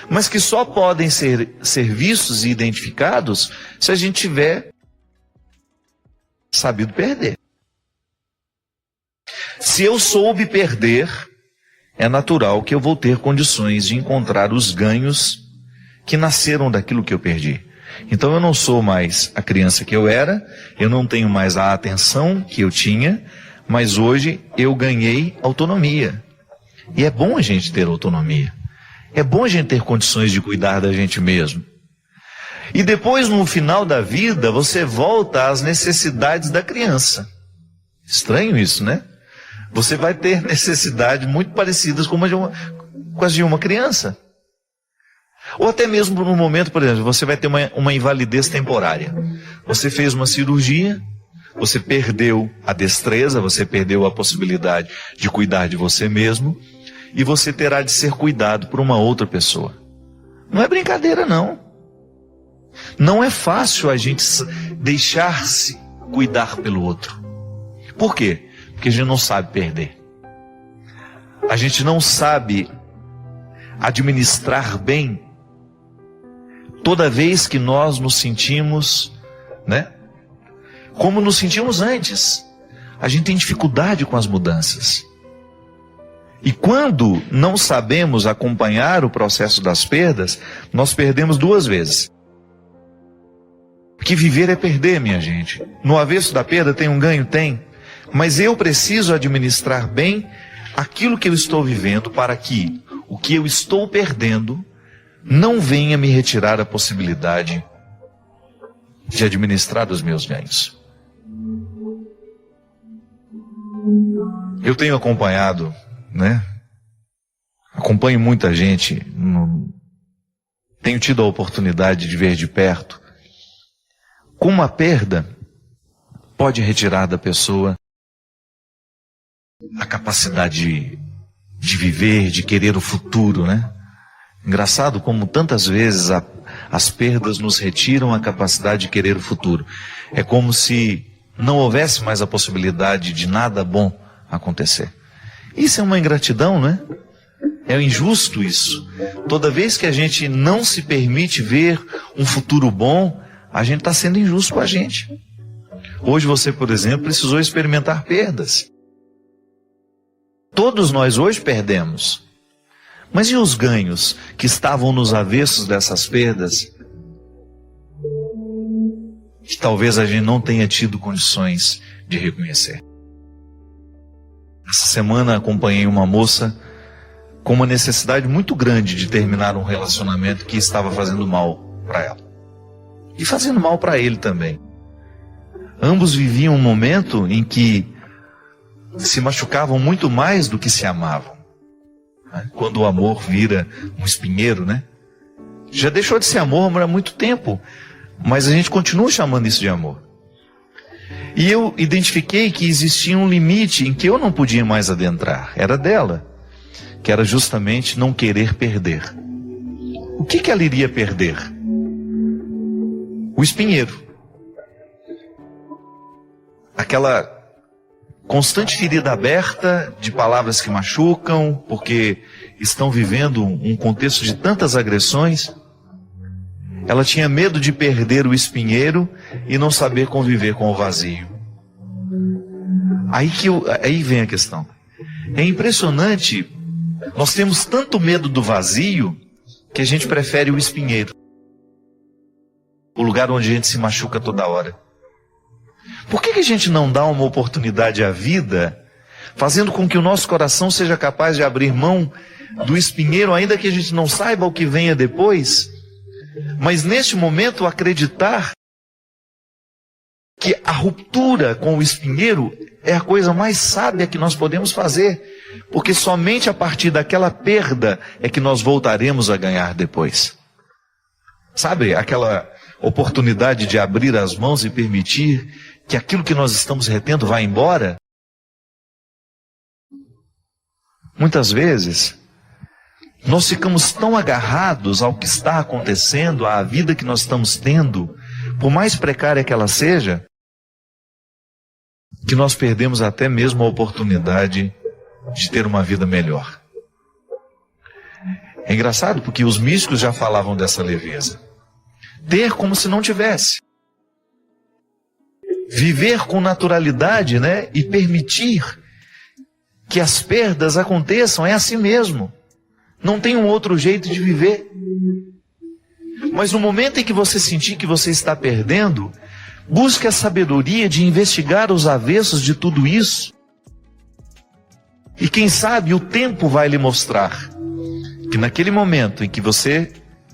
Mas que só podem ser vistos e identificados se a gente tiver sabido perder. Se eu soube perder, é natural que eu vou ter condições de encontrar os ganhos que nasceram daquilo que eu perdi. Então eu não sou mais a criança que eu era, eu não tenho mais a atenção que eu tinha, mas hoje eu ganhei autonomia. E é bom a gente ter autonomia. É bom a gente ter condições de cuidar da gente mesmo. E depois, no final da vida, você volta às necessidades da criança. Estranho isso, né? Você vai ter necessidades muito parecidas com as de uma criança. Ou até mesmo no momento, por exemplo, você vai ter uma invalidez temporária. Você fez uma cirurgia, você perdeu a destreza, você perdeu a possibilidade de cuidar de você mesmo, e você terá de ser cuidado por uma outra pessoa. Não é brincadeira, não. Não é fácil a gente deixar-se cuidar pelo outro. Por quê? Porque a gente não sabe perder. A gente não sabe administrar bem toda vez que nós nos sentimos, né, como nos sentimos antes. A gente tem dificuldade com as mudanças. E quando não sabemos acompanhar o processo das perdas, nós perdemos duas vezes. Porque viver é perder, minha gente. No avesso da perda tem um ganho? Tem. Mas eu preciso administrar bem aquilo que eu estou vivendo para que o que eu estou perdendo não venha me retirar a possibilidade de administrar os meus ganhos. Eu tenho acompanhado, né? Acompanho muita gente, tenho tido a oportunidade de ver de perto como a perda pode retirar da pessoa a capacidade de viver, de querer o futuro, né? Engraçado como tantas vezes as perdas nos retiram a capacidade de querer o futuro. É como se não houvesse mais a possibilidade de nada bom acontecer. Isso é uma ingratidão, né? É injusto isso. Toda vez que a gente não se permite ver um futuro bom, a gente está sendo injusto com a gente. Hoje você, por exemplo, precisou experimentar perdas. Todos nós hoje perdemos. Mas e os ganhos que estavam nos avessos dessas perdas? Que talvez a gente não tenha tido condições de reconhecer. Essa semana acompanhei uma moça com uma necessidade muito grande de terminar um relacionamento que estava fazendo mal para ela. E fazendo mal para ele também. Ambos viviam um momento em que se machucavam muito mais do que se amavam. Quando o amor vira um espinheiro, né? Já deixou de ser amor há muito tempo, mas a gente continua chamando isso de amor. E eu identifiquei que existia um limite em que eu não podia mais adentrar. Era dela, que era justamente não querer perder. O que ela iria perder? O espinheiro. Aquela constante ferida aberta de palavras que machucam, porque estão vivendo um contexto de tantas agressões. Ela tinha medo de perder o espinheiro e não saber conviver com o vazio. Aí vem a questão. É impressionante, nós temos tanto medo do vazio que a gente prefere o espinheiro. O lugar onde a gente se machuca toda hora. Por que a gente não dá uma oportunidade à vida, fazendo com que o nosso coração seja capaz de abrir mão do espinheiro, ainda que a gente não saiba o que venha depois, mas neste momento acreditar que a ruptura com o espinheiro é a coisa mais sábia que nós podemos fazer, porque somente a partir daquela perda é que nós voltaremos a ganhar depois. Sabe, aquela oportunidade de abrir as mãos e permitir que aquilo que nós estamos retendo vá embora? Muitas vezes, nós ficamos tão agarrados ao que está acontecendo, à vida que nós estamos tendo, por mais precária que ela seja, que nós perdemos até mesmo a oportunidade de ter uma vida melhor. É engraçado porque os místicos já falavam dessa leveza. Ter como se não tivesse. Viver com naturalidade, né? E permitir que as perdas aconteçam, é assim mesmo. Não tem um outro jeito de viver. Mas no momento em que você sentir que você está perdendo, busque a sabedoria de investigar os avessos de tudo isso. E quem sabe o tempo vai lhe mostrar que naquele momento em que você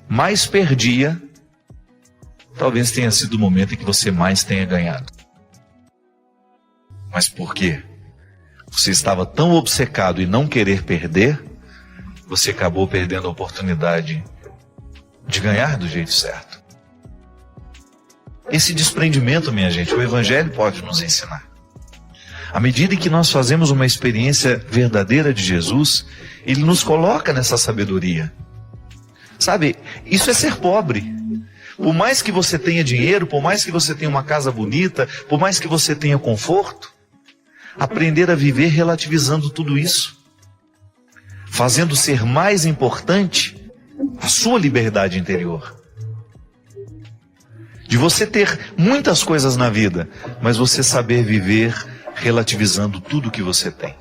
mais perdia, talvez tenha sido o momento em que você mais tenha ganhado. Mas por quê? Você estava tão obcecado em não querer perder, você acabou perdendo a oportunidade de ganhar do jeito certo. Esse desprendimento, minha gente, o Evangelho pode nos ensinar. À medida que nós fazemos uma experiência verdadeira de Jesus, Ele nos coloca nessa sabedoria. Sabe, isso é ser pobre. Por mais que você tenha dinheiro, por mais que você tenha uma casa bonita, por mais que você tenha conforto, aprender a viver relativizando tudo isso, fazendo ser mais importante a sua liberdade interior. De você ter muitas coisas na vida, mas você saber viver relativizando tudo que você tem.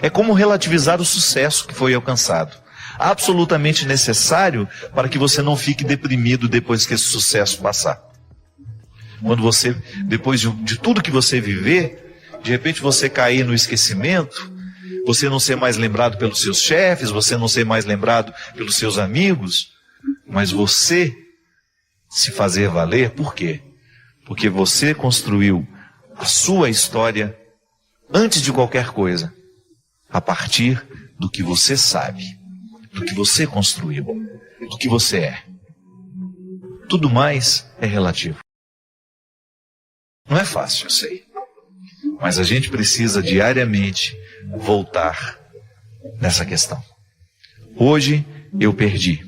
É como relativizar o sucesso que foi alcançado. Absolutamente necessário para que você não fique deprimido depois que esse sucesso passar. Quando você, depois de tudo que você viver, de repente você cair no esquecimento, você não ser mais lembrado pelos seus chefes, você não ser mais lembrado pelos seus amigos, mas você se fazer valer. Por quê? Porque você construiu a sua história antes de qualquer coisa, a partir do que você sabe, do que você construiu, do que você é. Tudo mais é relativo. Não é fácil, eu sei. Mas a gente precisa diariamente voltar nessa questão. Hoje eu perdi,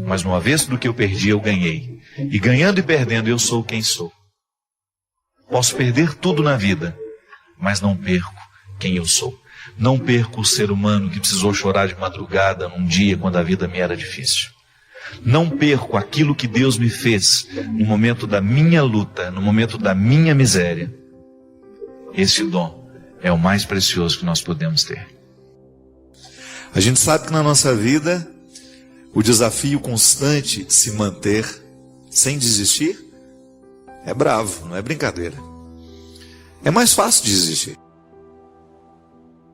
mas no avesso do que eu perdi eu ganhei. E ganhando e perdendo eu sou quem sou. Posso perder tudo na vida, mas não perco quem eu sou. Não perco o ser humano que precisou chorar de madrugada num dia quando a vida me era difícil. Não perco aquilo que Deus me fez no momento da minha luta, no momento da minha miséria. Esse dom é o mais precioso que nós podemos ter. A gente sabe que na nossa vida, o desafio constante de se manter sem desistir é bravo, não é brincadeira. É mais fácil desistir.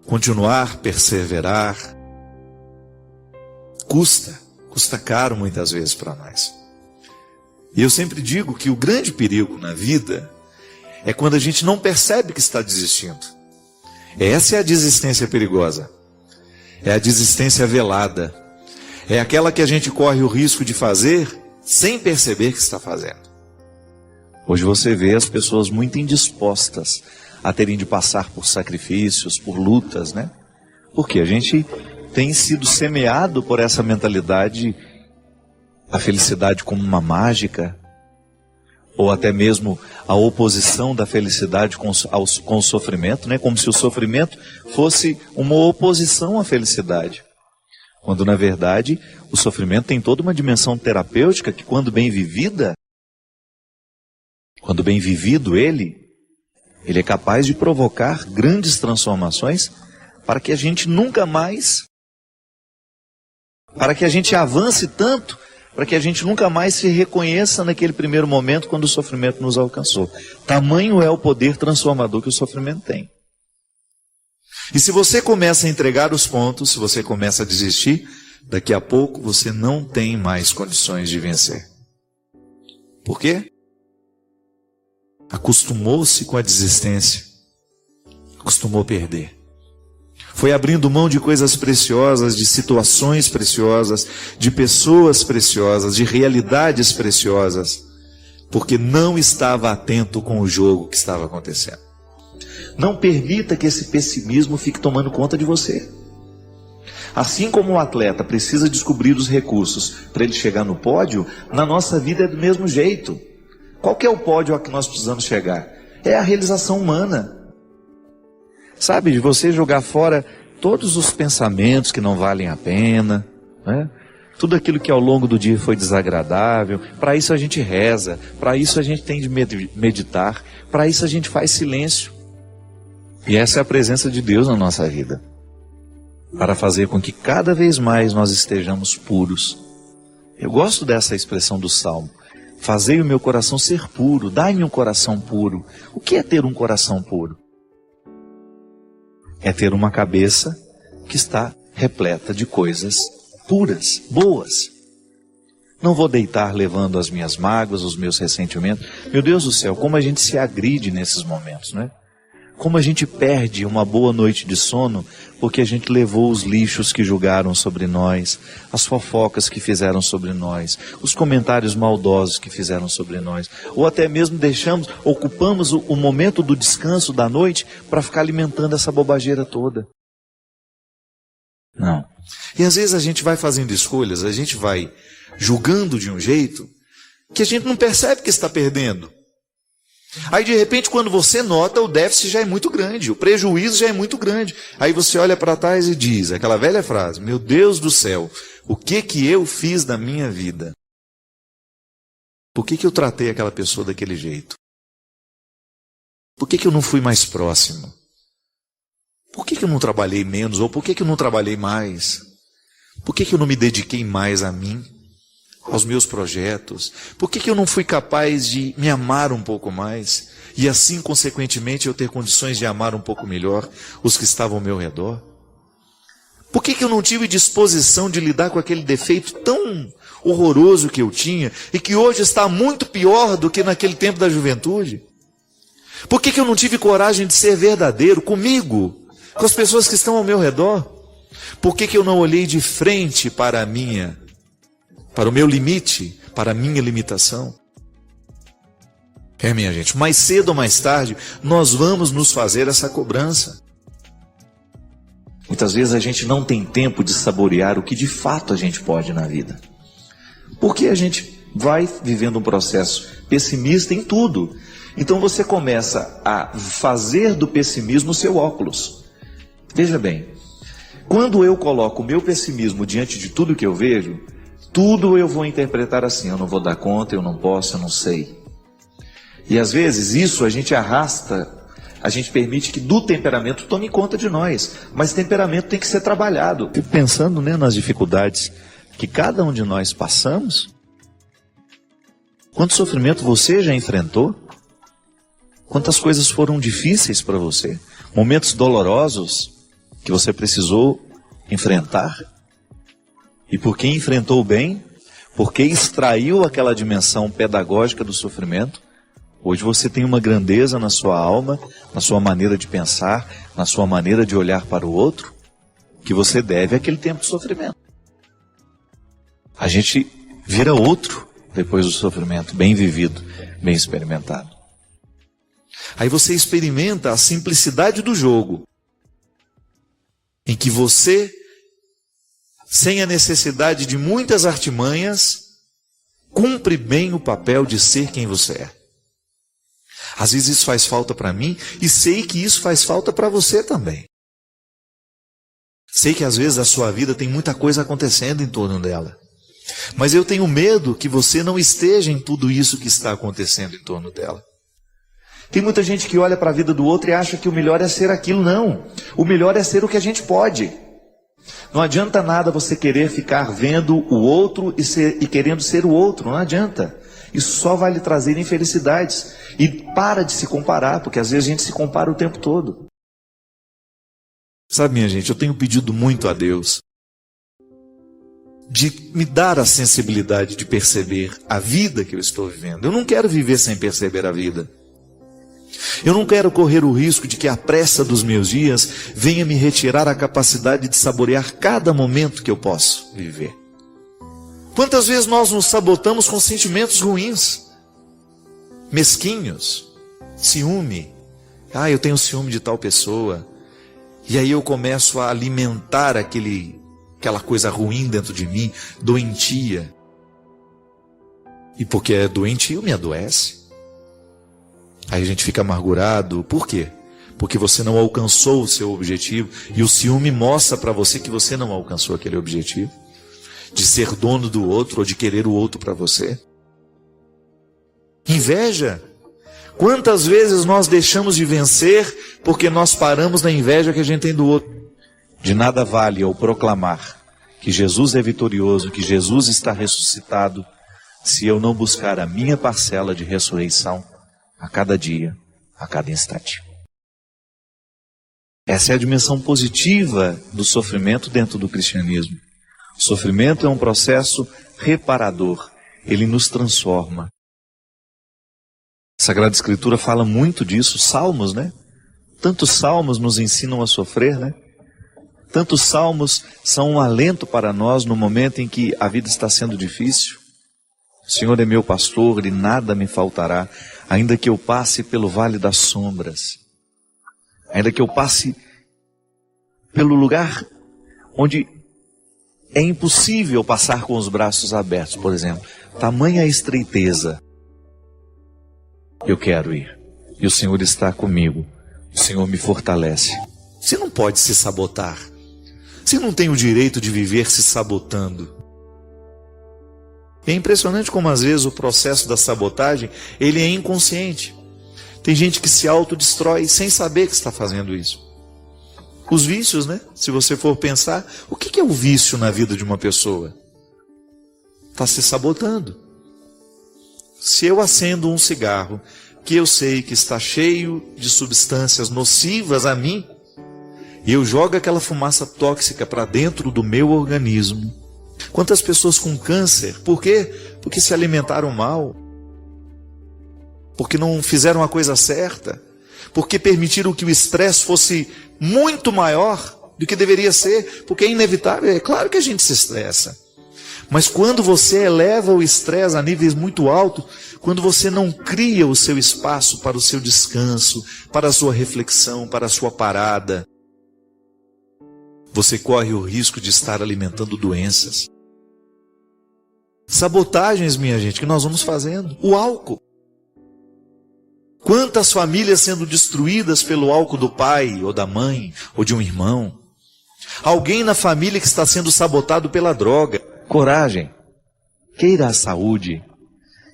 Continuar, perseverar, custa caro muitas vezes para nós. E eu sempre digo que o grande perigo na vida é quando a gente não percebe que está desistindo. Essa é a desistência perigosa. É a desistência velada. É aquela que a gente corre o risco de fazer sem perceber que está fazendo. Hoje você vê as pessoas muito indispostas a terem de passar por sacrifícios, por lutas, né? Porque a gente tem sido semeado por essa mentalidade, a felicidade como uma mágica, ou até mesmo a oposição da felicidade com o sofrimento, né? Como se o sofrimento fosse uma oposição à felicidade. Quando, na verdade, o sofrimento tem toda uma dimensão terapêutica que, quando bem vivida, quando bem vivido ele é capaz de provocar grandes transformações para que a gente nunca mais, para que a gente avance tanto, para que a gente nunca mais se reconheça naquele primeiro momento quando o sofrimento nos alcançou. Tamanho é o poder transformador que o sofrimento tem. E se você começa a entregar os pontos, se você começa a desistir, daqui a pouco você não tem mais condições de vencer. Por quê? Acostumou-se com a desistência, acostumou a perder. Foi abrindo mão de coisas preciosas, de situações preciosas, de pessoas preciosas, de realidades preciosas, porque não estava atento com o jogo que estava acontecendo. Não permita que esse pessimismo fique tomando conta de você. Assim como o atleta precisa descobrir os recursos para ele chegar no pódio, na nossa vida é do mesmo jeito. Qual que é o pódio a que nós precisamos chegar? É a realização humana. Sabe, de você jogar fora todos os pensamentos que não valem a pena, né? Tudo aquilo que ao longo do dia foi desagradável. Para isso a gente reza, para isso a gente tem de meditar, para isso a gente faz silêncio. E essa é a presença de Deus na nossa vida, para fazer com que cada vez mais nós estejamos puros. Eu gosto dessa expressão do Salmo. Fazei o meu coração ser puro, dai-me um coração puro. O que é ter um coração puro? É ter uma cabeça que está repleta de coisas puras, boas. Não vou deitar levando as minhas mágoas, os meus ressentimentos. Meu Deus do céu, como a gente se agride nesses momentos, não é? Como a gente perde uma boa noite de sono porque a gente levou os lixos que julgaram sobre nós, as fofocas que fizeram sobre nós, os comentários maldosos que fizeram sobre nós, ou até mesmo ocupamos o momento do descanso da noite para ficar alimentando essa bobageira toda. Não. E às vezes a gente vai fazendo escolhas, a gente vai julgando de um jeito que a gente não percebe que está perdendo. Aí de repente quando você nota, o déficit já é muito grande, o prejuízo já é muito grande. Aí você olha para trás e diz, aquela velha frase, meu Deus do céu, o que eu fiz da minha vida? Por que eu tratei aquela pessoa daquele jeito? Por que eu não fui mais próximo? Por que eu não trabalhei menos? Ou por que eu não trabalhei mais? Por que eu não me dediquei mais a mim? Aos meus projetos? Por que eu não fui capaz de me amar um pouco mais? E assim, consequentemente, eu ter condições de amar um pouco melhor os que estavam ao meu redor? Por que eu não tive disposição de lidar com aquele defeito tão horroroso que eu tinha e que hoje está muito pior do que naquele tempo da juventude? Por que eu não tive coragem de ser verdadeiro comigo, com as pessoas que estão ao meu redor? Por que eu não olhei de frente para o meu limite, para a minha limitação? Minha gente, mais cedo ou mais tarde, nós vamos nos fazer essa cobrança. Muitas vezes a gente não tem tempo de saborear o que de fato a gente pode na vida. Porque a gente vai vivendo um processo pessimista em tudo. Então você começa a fazer do pessimismo o seu óculos. Veja bem, quando eu coloco o meu pessimismo diante de tudo que eu vejo, tudo eu vou interpretar assim: eu não vou dar conta, eu não posso, eu não sei. E às vezes isso a gente arrasta, a gente permite que do temperamento tome conta de nós. Mas temperamento tem que ser trabalhado. Fico pensando, nas dificuldades que cada um de nós passamos. Quanto sofrimento você já enfrentou? Quantas coisas foram difíceis para você? Momentos dolorosos que você precisou enfrentar? E porque enfrentou bem, porque extraiu aquela dimensão pedagógica do sofrimento, hoje você tem uma grandeza na sua alma, na sua maneira de pensar, na sua maneira de olhar para o outro, que você deve àquele tempo de sofrimento. A gente vira outro depois do sofrimento, bem vivido, bem experimentado. Aí você experimenta a simplicidade do jogo, em que você, sem a necessidade de muitas artimanhas, cumpre bem o papel de ser quem você é. Às vezes isso faz falta para mim e sei que isso faz falta para você também. Sei que às vezes a sua vida tem muita coisa acontecendo em torno dela. Mas eu tenho medo que você não esteja em tudo isso que está acontecendo em torno dela. Tem muita gente que olha para a vida do outro e acha que o melhor é ser aquilo. Não. O melhor é ser o que a gente pode. Não adianta nada você querer ficar vendo o outro e querendo ser o outro. Não adianta. Isso só vai lhe trazer infelicidades. E para de se comparar, porque às vezes a gente se compara o tempo todo. Sabe, minha gente, eu tenho pedido muito a Deus de me dar a sensibilidade de perceber a vida que eu estou vivendo. Eu não quero viver sem perceber a vida. Eu não quero correr o risco de que a pressa dos meus dias venha me retirar a capacidade de saborear cada momento que eu posso viver. Quantas vezes nós nos sabotamos com sentimentos ruins, mesquinhos, ciúme. Eu tenho ciúme de tal pessoa. E aí eu começo a alimentar aquela coisa ruim dentro de mim, doentia. E porque é doentio, me adoece. Aí a gente fica amargurado. Por quê? Porque você não alcançou o seu objetivo. E o ciúme mostra para você que você não alcançou aquele objetivo. De ser dono do outro ou de querer o outro para você. Inveja. Quantas vezes nós deixamos de vencer porque nós paramos na inveja que a gente tem do outro? De nada vale eu proclamar que Jesus é vitorioso, que Jesus está ressuscitado, se eu não buscar a minha parcela de ressurreição a cada dia, a cada instante. Essa é a dimensão positiva do sofrimento dentro do cristianismo. O sofrimento é um processo reparador, ele nos transforma. A Sagrada Escritura fala muito disso, salmos, Tantos salmos nos ensinam a sofrer, Tantos salmos são um alento para nós no momento em que a vida está sendo difícil. O Senhor é meu pastor e nada me faltará, ainda que eu passe pelo vale das sombras, ainda que eu passe pelo lugar onde é impossível passar com os braços abertos, por exemplo, tamanha estreiteza. Eu quero ir, e o Senhor está comigo, o Senhor me fortalece. Você não pode se sabotar, você não tem o direito de viver se sabotando. É impressionante como às vezes o processo da sabotagem, ele é inconsciente. Tem gente que se autodestrói sem saber que está fazendo isso. Os vícios, se você for pensar, o que é o vício na vida de uma pessoa? Está se sabotando. Se eu acendo um cigarro, que eu sei que está cheio de substâncias nocivas a mim, e eu jogo aquela fumaça tóxica para dentro do meu organismo. Quantas pessoas com câncer? Por quê? Porque se alimentaram mal. porque não fizeram a coisa certa, porque permitiram que o estresse fosse muito maior do que deveria ser, porque é inevitável, é claro que a gente se estressa. Mas quando você eleva o estresse a níveis muito altos, quando você não cria o seu espaço para o seu descanso, para a sua reflexão, para a sua parada, você corre o risco de estar alimentando doenças. Sabotagens, minha gente, que nós vamos fazendo. O álcool. Quantas famílias sendo destruídas pelo álcool do pai, ou da mãe, ou de um irmão. Alguém na família que está sendo sabotado pela droga. Coragem. Queira a saúde.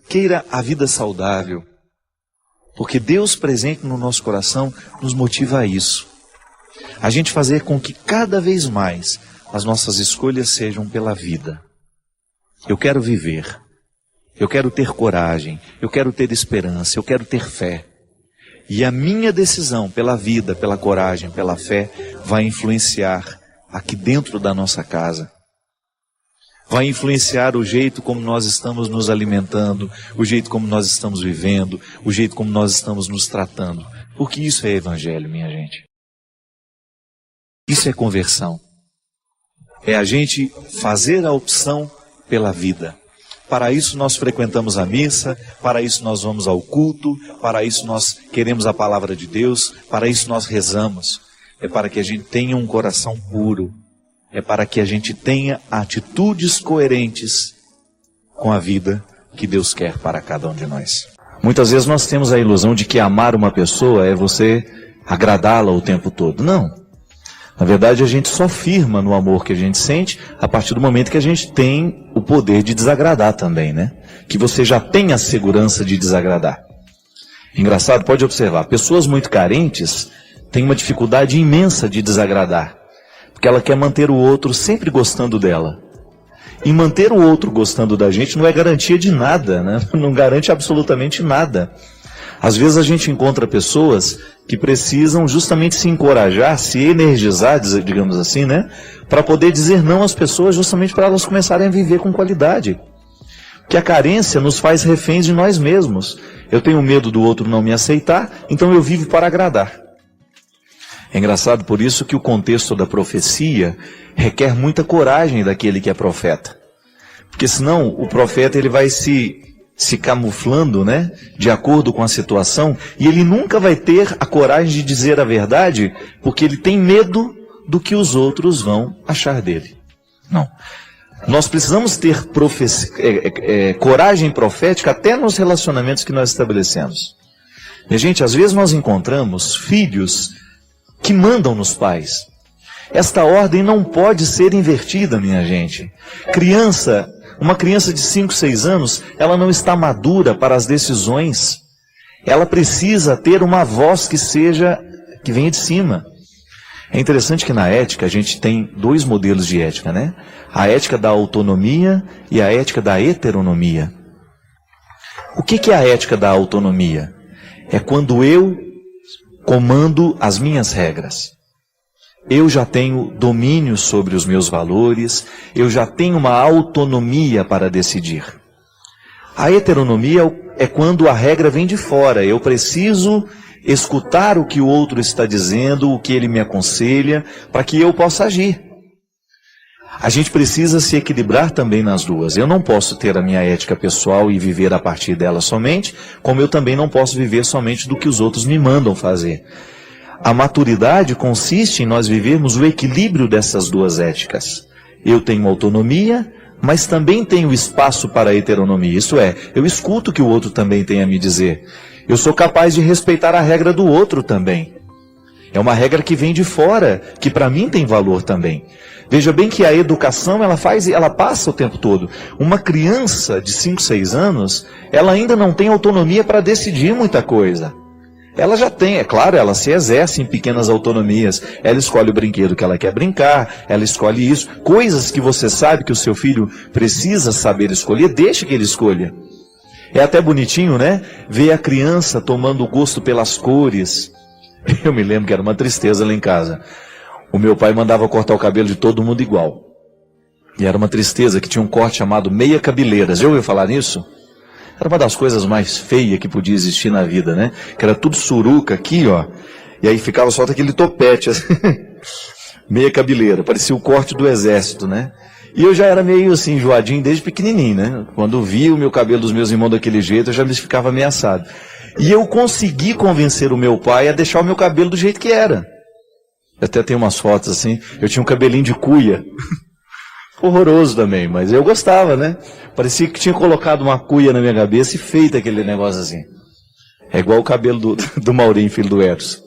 Queira a vida saudável. Porque Deus presente no nosso coração nos motiva a isso. A gente fazer com que cada vez mais as nossas escolhas sejam pela vida. Eu quero viver. Eu quero ter coragem. Eu quero ter esperança. Eu quero ter fé. E a minha decisão pela vida, pela coragem, pela fé, vai influenciar aqui dentro da nossa casa. Vai influenciar o jeito como nós estamos nos alimentando, o jeito como nós estamos vivendo, o jeito como nós estamos nos tratando. Porque isso é evangelho, minha gente. Isso é conversão. É a gente fazer a opção pela vida. Para isso nós frequentamos a missa, para isso nós vamos ao culto, para isso nós queremos a palavra de Deus, para isso nós rezamos. É para que a gente tenha um coração puro. É para que a gente tenha atitudes coerentes com a vida que Deus quer para cada um de nós. Muitas vezes nós temos a ilusão de que amar uma pessoa é você agradá-la o tempo todo. Não. Na verdade, a gente só firma no amor que a gente sente a partir do momento que a gente tem o poder de desagradar também, né? Que você já tem a segurança de desagradar. Engraçado, pode observar, pessoas muito carentes têm uma dificuldade imensa de desagradar. Porque ela quer manter o outro sempre gostando dela. E manter o outro gostando da gente não é garantia de nada, né? Não garante absolutamente nada. Às vezes a gente encontra pessoas que precisam justamente se encorajar, se energizar, digamos assim, né? Para poder dizer não às pessoas, justamente para elas começarem a viver com qualidade. Porque a carência nos faz reféns de nós mesmos. Eu tenho medo do outro não me aceitar, então eu vivo para agradar. É engraçado por isso que o contexto da profecia requer muita coragem daquele que é profeta. Porque senão o profeta ele vai se camuflando, né, de acordo com a situação, e ele nunca vai ter a coragem de dizer a verdade, porque ele tem medo do que os outros vão achar dele. Não. Nós precisamos ter coragem profética até nos relacionamentos que nós estabelecemos. E, gente, às vezes nós encontramos filhos que mandam nos pais. Esta ordem não pode ser invertida, minha gente. Uma criança de 5, 6 anos, ela não está madura para as decisões. Ela precisa ter uma voz que venha de cima. É interessante que na ética a gente tem 2 modelos de ética, né? A ética da autonomia e a ética da heteronomia. O que é a ética da autonomia? É quando eu comando as minhas regras. Eu já tenho domínio sobre os meus valores, eu já tenho uma autonomia para decidir. A heteronomia é quando a regra vem de fora, eu preciso escutar o que o outro está dizendo, o que ele me aconselha, para que eu possa agir. A gente precisa se equilibrar também nas duas. Eu não posso ter a minha ética pessoal e viver a partir dela somente, como eu também não posso viver somente do que os outros me mandam fazer. A maturidade consiste em nós vivermos o equilíbrio dessas duas éticas. Eu tenho autonomia, mas também tenho espaço para a heteronomia. Isso é, eu escuto o que o outro também tem a me dizer. Eu sou capaz de respeitar a regra do outro também. É uma regra que vem de fora, que para mim tem valor também. Veja bem que a educação ela passa o tempo todo. Uma criança de 5, 6 anos, ela ainda não tem autonomia para decidir muita coisa. Ela já tem, é claro, ela se exerce em pequenas autonomias. Ela escolhe o brinquedo que ela quer brincar, ela escolhe isso. Coisas que você sabe que o seu filho precisa saber escolher, deixe que ele escolha. É até bonitinho, né? Ver a criança tomando gosto pelas cores. Eu me lembro que era uma tristeza lá em casa. O meu pai mandava cortar o cabelo de todo mundo igual. E era uma tristeza que tinha um corte chamado meia cabeleira. Já ouviu falar nisso? Era uma das coisas mais feias que podia existir na vida, né? Que era tudo suruca aqui, ó. E aí ficava só aquele topete, assim, meia cabeleira, parecia o corte do exército, né? E eu já era meio assim, enjoadinho desde pequenininho, né? Quando via o meu cabelo dos meus irmãos daquele jeito, eu já me ficava ameaçado. E eu consegui convencer o meu pai a deixar o meu cabelo do jeito que era. Eu até tenho umas fotos assim, eu tinha um cabelinho de cuia. Horroroso também, mas eu gostava, né? Parecia que tinha colocado uma cuia na minha cabeça e feito aquele negócio assim. É igual o cabelo do Maurinho, filho do Eros.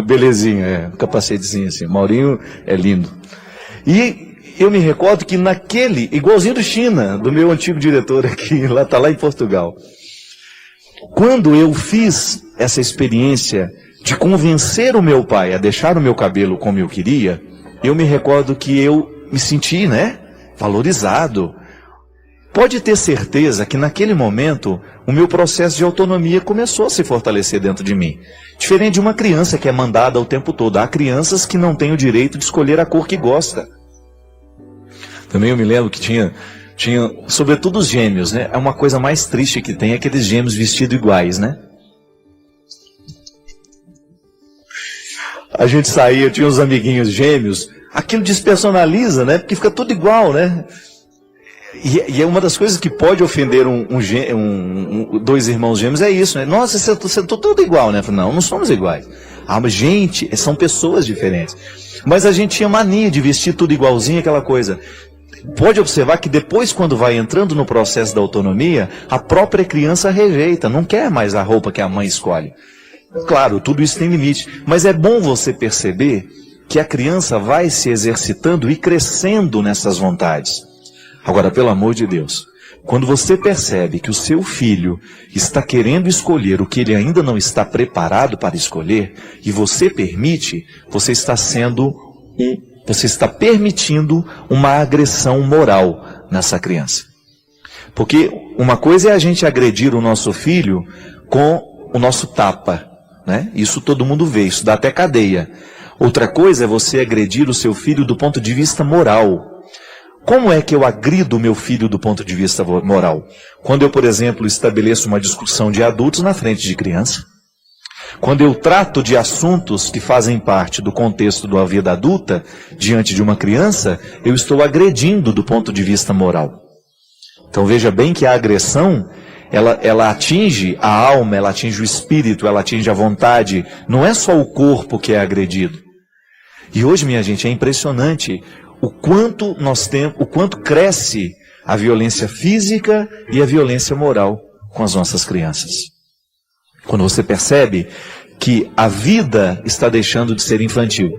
Belezinha, um capacetezinho assim. Maurinho é lindo. E eu me recordo que naquele, igualzinho do China, do meu antigo diretor aqui, tá lá em Portugal. Quando eu fiz essa experiência de convencer o meu pai a deixar o meu cabelo como eu queria, eu me recordo que eu me senti, né, valorizado. Pode ter certeza que naquele momento o meu processo de autonomia começou a se fortalecer dentro de mim. Diferente de uma criança que é mandada o tempo todo. Há crianças que não têm o direito de escolher a cor que gosta. Também eu me lembro que tinha sobretudo os gêmeos, né? É uma coisa mais triste que tem, aqueles gêmeos vestidos iguais, né? A gente saía, tinha uns amiguinhos gêmeos, aquilo despersonaliza, né? Porque fica tudo igual, né? E é uma das coisas que pode ofender dois irmãos gêmeos, é isso, né? Nossa, você tá tudo igual, né? Não somos iguais. Mas gente, são pessoas diferentes. Mas a gente tinha mania de vestir tudo igualzinho, aquela coisa. Pode observar que depois, quando vai entrando no processo da autonomia, a própria criança rejeita, não quer mais a roupa que a mãe escolhe. Claro, tudo isso tem limite, mas é bom você perceber que a criança vai se exercitando e crescendo nessas vontades. Agora, pelo amor de Deus, quando você percebe que o seu filho está querendo escolher o que ele ainda não está preparado para escolher, e você permite, você está permitindo uma agressão moral nessa criança. Porque uma coisa é a gente agredir o nosso filho com o nosso tapa, né? Isso todo mundo vê, isso dá até cadeia. Outra coisa é você agredir o seu filho do ponto de vista moral. Como é que eu agrido o meu filho do ponto de vista moral? Quando eu, por exemplo, estabeleço uma discussão de adultos na frente de criança. Quando eu trato de assuntos que fazem parte do contexto da vida adulta, diante de uma criança, eu estou agredindo do ponto de vista moral. Então veja bem que a agressão, ela atinge a alma, ela atinge o espírito, ela atinge a vontade. Não é só o corpo que é agredido. E hoje, minha gente, é impressionante o quanto cresce a violência física e a violência moral com as nossas crianças. Quando você percebe que a vida está deixando de ser infantil.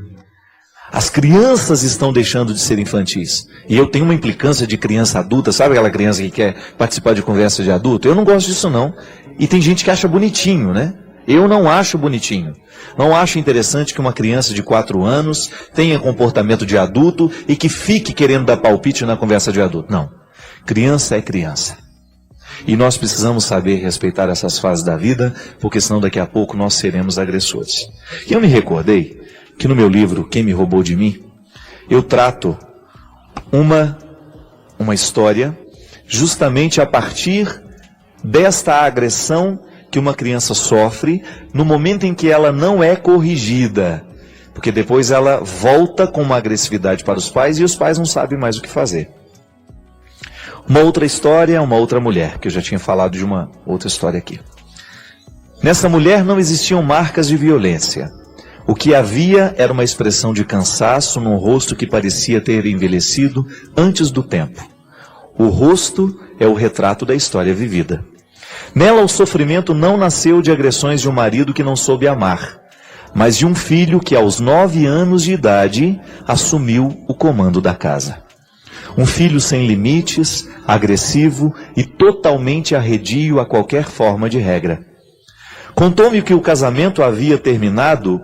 As crianças estão deixando de ser infantis. E eu tenho uma implicância de criança adulta, sabe aquela criança que quer participar de conversa de adulto? Eu não gosto disso não. E tem gente que acha bonitinho, né? Eu não acho bonitinho. Não acho interessante que uma criança de 4 anos tenha comportamento de adulto e que fique querendo dar palpite na conversa de adulto. Não. Criança é criança. E nós precisamos saber respeitar essas fases da vida, porque senão daqui a pouco nós seremos agressores. E eu me recordei que no meu livro, Quem Me Roubou de Mim, eu trato uma história justamente a partir desta agressão que uma criança sofre no momento em que ela não é corrigida. Porque depois ela volta com uma agressividade para os pais e os pais não sabem mais o que fazer. Uma outra história, uma outra mulher, que eu já tinha falado de uma outra história aqui. Nessa mulher não existiam marcas de violência. O que havia era uma expressão de cansaço num rosto que parecia ter envelhecido antes do tempo. O rosto é o retrato da história vivida. Nela o sofrimento não nasceu de agressões de um marido que não soube amar, mas de um filho que aos 9 anos de idade assumiu o comando da casa. Um filho sem limites, agressivo e totalmente arredio a qualquer forma de regra. Contou-me que o casamento havia terminado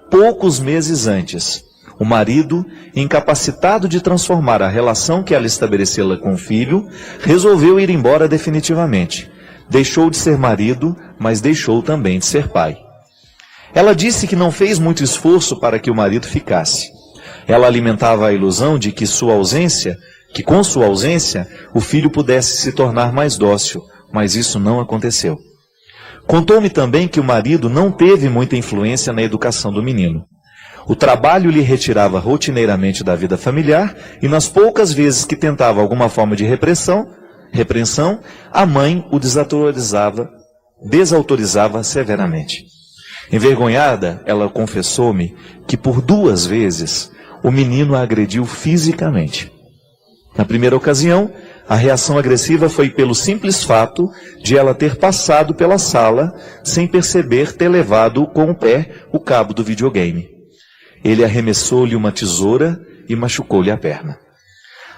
poucos meses antes. O marido, incapacitado de transformar a relação que ela estabeleceu com o filho, resolveu ir embora definitivamente. Deixou de ser marido, mas deixou também de ser pai. Ela disse que não fez muito esforço para que o marido ficasse. Ela alimentava a ilusão de que com sua ausência, o filho pudesse se tornar mais dócil, mas isso não aconteceu. Contou-me também que o marido não teve muita influência na educação do menino. O trabalho lhe retirava rotineiramente da vida familiar e nas poucas vezes que tentava alguma forma de repreensão, a mãe o desautorizava severamente. Envergonhada, ela confessou-me que por 2 vezes o menino a agrediu fisicamente. Na primeira ocasião, a reação agressiva foi pelo simples fato de ela ter passado pela sala sem perceber ter levado com o pé o cabo do videogame. Ele arremessou-lhe uma tesoura e machucou-lhe a perna.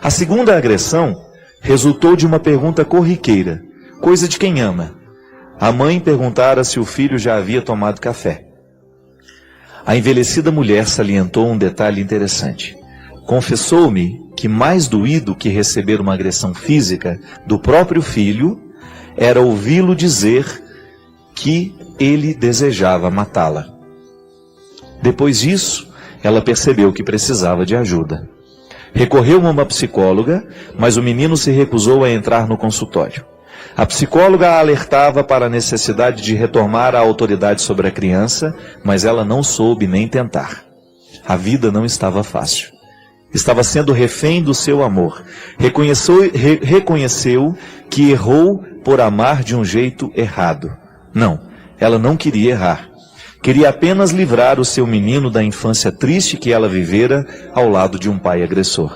A segunda agressão resultou de uma pergunta corriqueira, coisa de quem ama. A mãe perguntara se o filho já havia tomado café. A envelhecida mulher salientou um detalhe interessante. Confessou-me que mais doído que receber uma agressão física do próprio filho era ouvi-lo dizer que ele desejava matá-la. Depois disso, ela percebeu que precisava de ajuda. Recorreu a uma psicóloga, mas o menino se recusou a entrar no consultório. A psicóloga a alertava para a necessidade de retomar a autoridade sobre a criança, mas ela não soube nem tentar. A vida não estava fácil. Estava sendo refém do seu amor. Reconheceu que errou por amar de um jeito errado. Não, ela não queria errar. Queria apenas livrar o seu menino da infância triste que ela vivera ao lado de um pai agressor.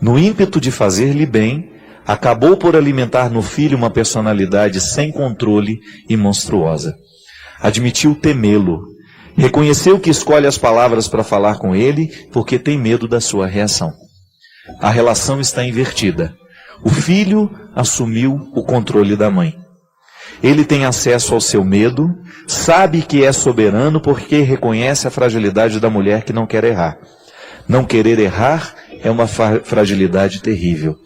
No ímpeto de fazer-lhe bem, acabou por alimentar no filho uma personalidade sem controle e monstruosa. Admitiu temê-lo. Reconheceu que escolhe as palavras para falar com ele porque tem medo da sua reação. A relação está invertida. O filho assumiu o controle da mãe. Ele tem acesso ao seu medo, sabe que é soberano porque reconhece a fragilidade da mulher que não quer errar. Não querer errar é uma fragilidade terrível.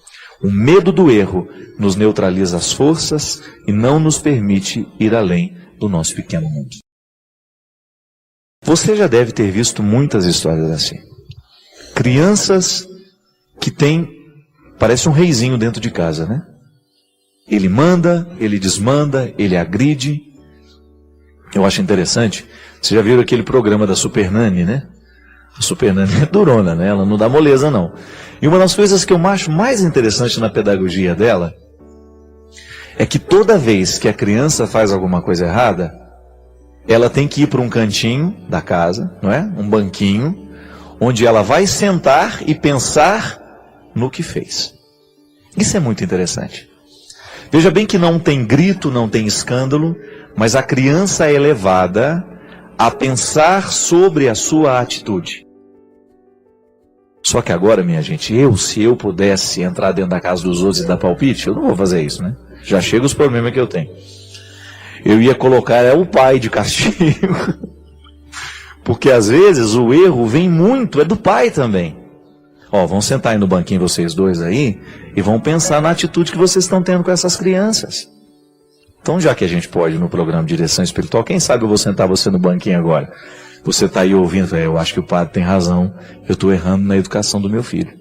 O medo do erro nos neutraliza as forças e não nos permite ir além do nosso pequeno mundo. Você já deve ter visto muitas histórias assim. Crianças que têm, parece um reizinho dentro de casa, né? Ele manda, ele desmanda, ele agride. Eu acho interessante, vocês já viram aquele programa da Super Nani, né? A Super Nani é durona, né? Ela não dá moleza, não. E uma das coisas que eu acho mais interessante na pedagogia dela é que toda vez que a criança faz alguma coisa errada, ela tem que ir para um cantinho da casa, não é? Um banquinho, onde ela vai sentar e pensar no que fez. Isso é muito interessante. Veja bem que não tem grito, não tem escândalo, mas a criança é levada a pensar sobre a sua atitude. Só que agora, minha gente, se eu pudesse entrar dentro da casa dos outros e dar palpite, eu não vou fazer isso, né? Já chega os problemas que eu tenho. Eu ia colocar o pai de castigo. Porque às vezes o erro vem muito, é do pai também. Vão sentar aí no banquinho vocês dois aí e vão pensar na atitude que vocês estão tendo com essas crianças. Então, já que a gente pode no programa de Direção Espiritual, quem sabe eu vou sentar você no banquinho agora. Você está aí ouvindo, eu acho que o padre tem razão, eu estou errando na educação do meu filho.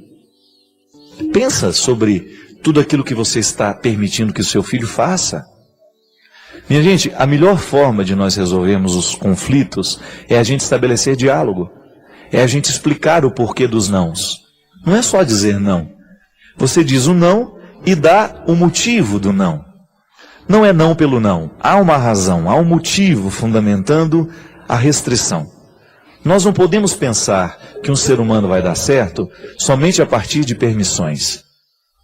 Pensa sobre tudo aquilo que você está permitindo que o seu filho faça. Minha gente, a melhor forma de nós resolvermos os conflitos é a gente estabelecer diálogo. É a gente explicar o porquê dos nãos. Não é só dizer não. Você diz o não e dá o motivo do não. Não é não pelo não. Há uma razão, há um motivo fundamentando a restrição. Nós não podemos pensar que um ser humano vai dar certo somente a partir de permissões.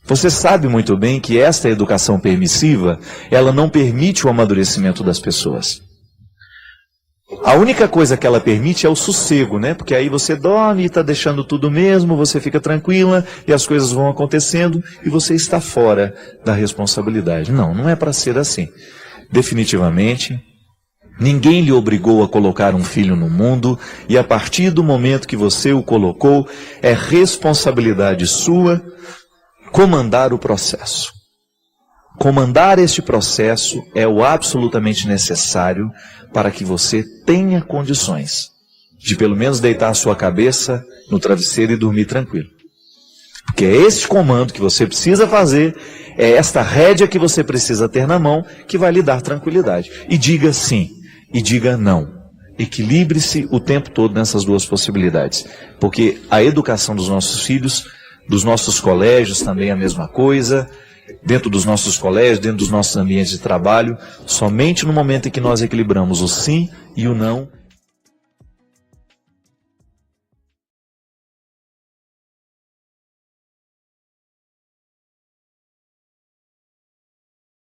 Você sabe muito bem que esta educação permissiva, ela não permite o amadurecimento das pessoas. A única coisa que ela permite é o sossego, né? Porque aí você dorme e está deixando tudo mesmo, você fica tranquila e as coisas vão acontecendo e você está fora da responsabilidade. Não é para ser assim. Definitivamente, ninguém lhe obrigou a colocar um filho no mundo e a partir do momento que você o colocou, é responsabilidade sua comandar o processo. Comandar este processo é o absolutamente necessário para que você tenha condições de pelo menos deitar a sua cabeça no travesseiro e dormir tranquilo. Porque é este comando que você precisa fazer, É esta rédea que você precisa ter na mão que vai lhe dar tranquilidade. E diga sim, e diga não. Equilibre-se o tempo todo nessas duas possibilidades. Porque a educação dos nossos filhos, dos nossos colégios também é a mesma coisa, dentro dos nossos colégios, dentro dos nossos ambientes de trabalho, somente no momento em que nós equilibramos o sim e o não,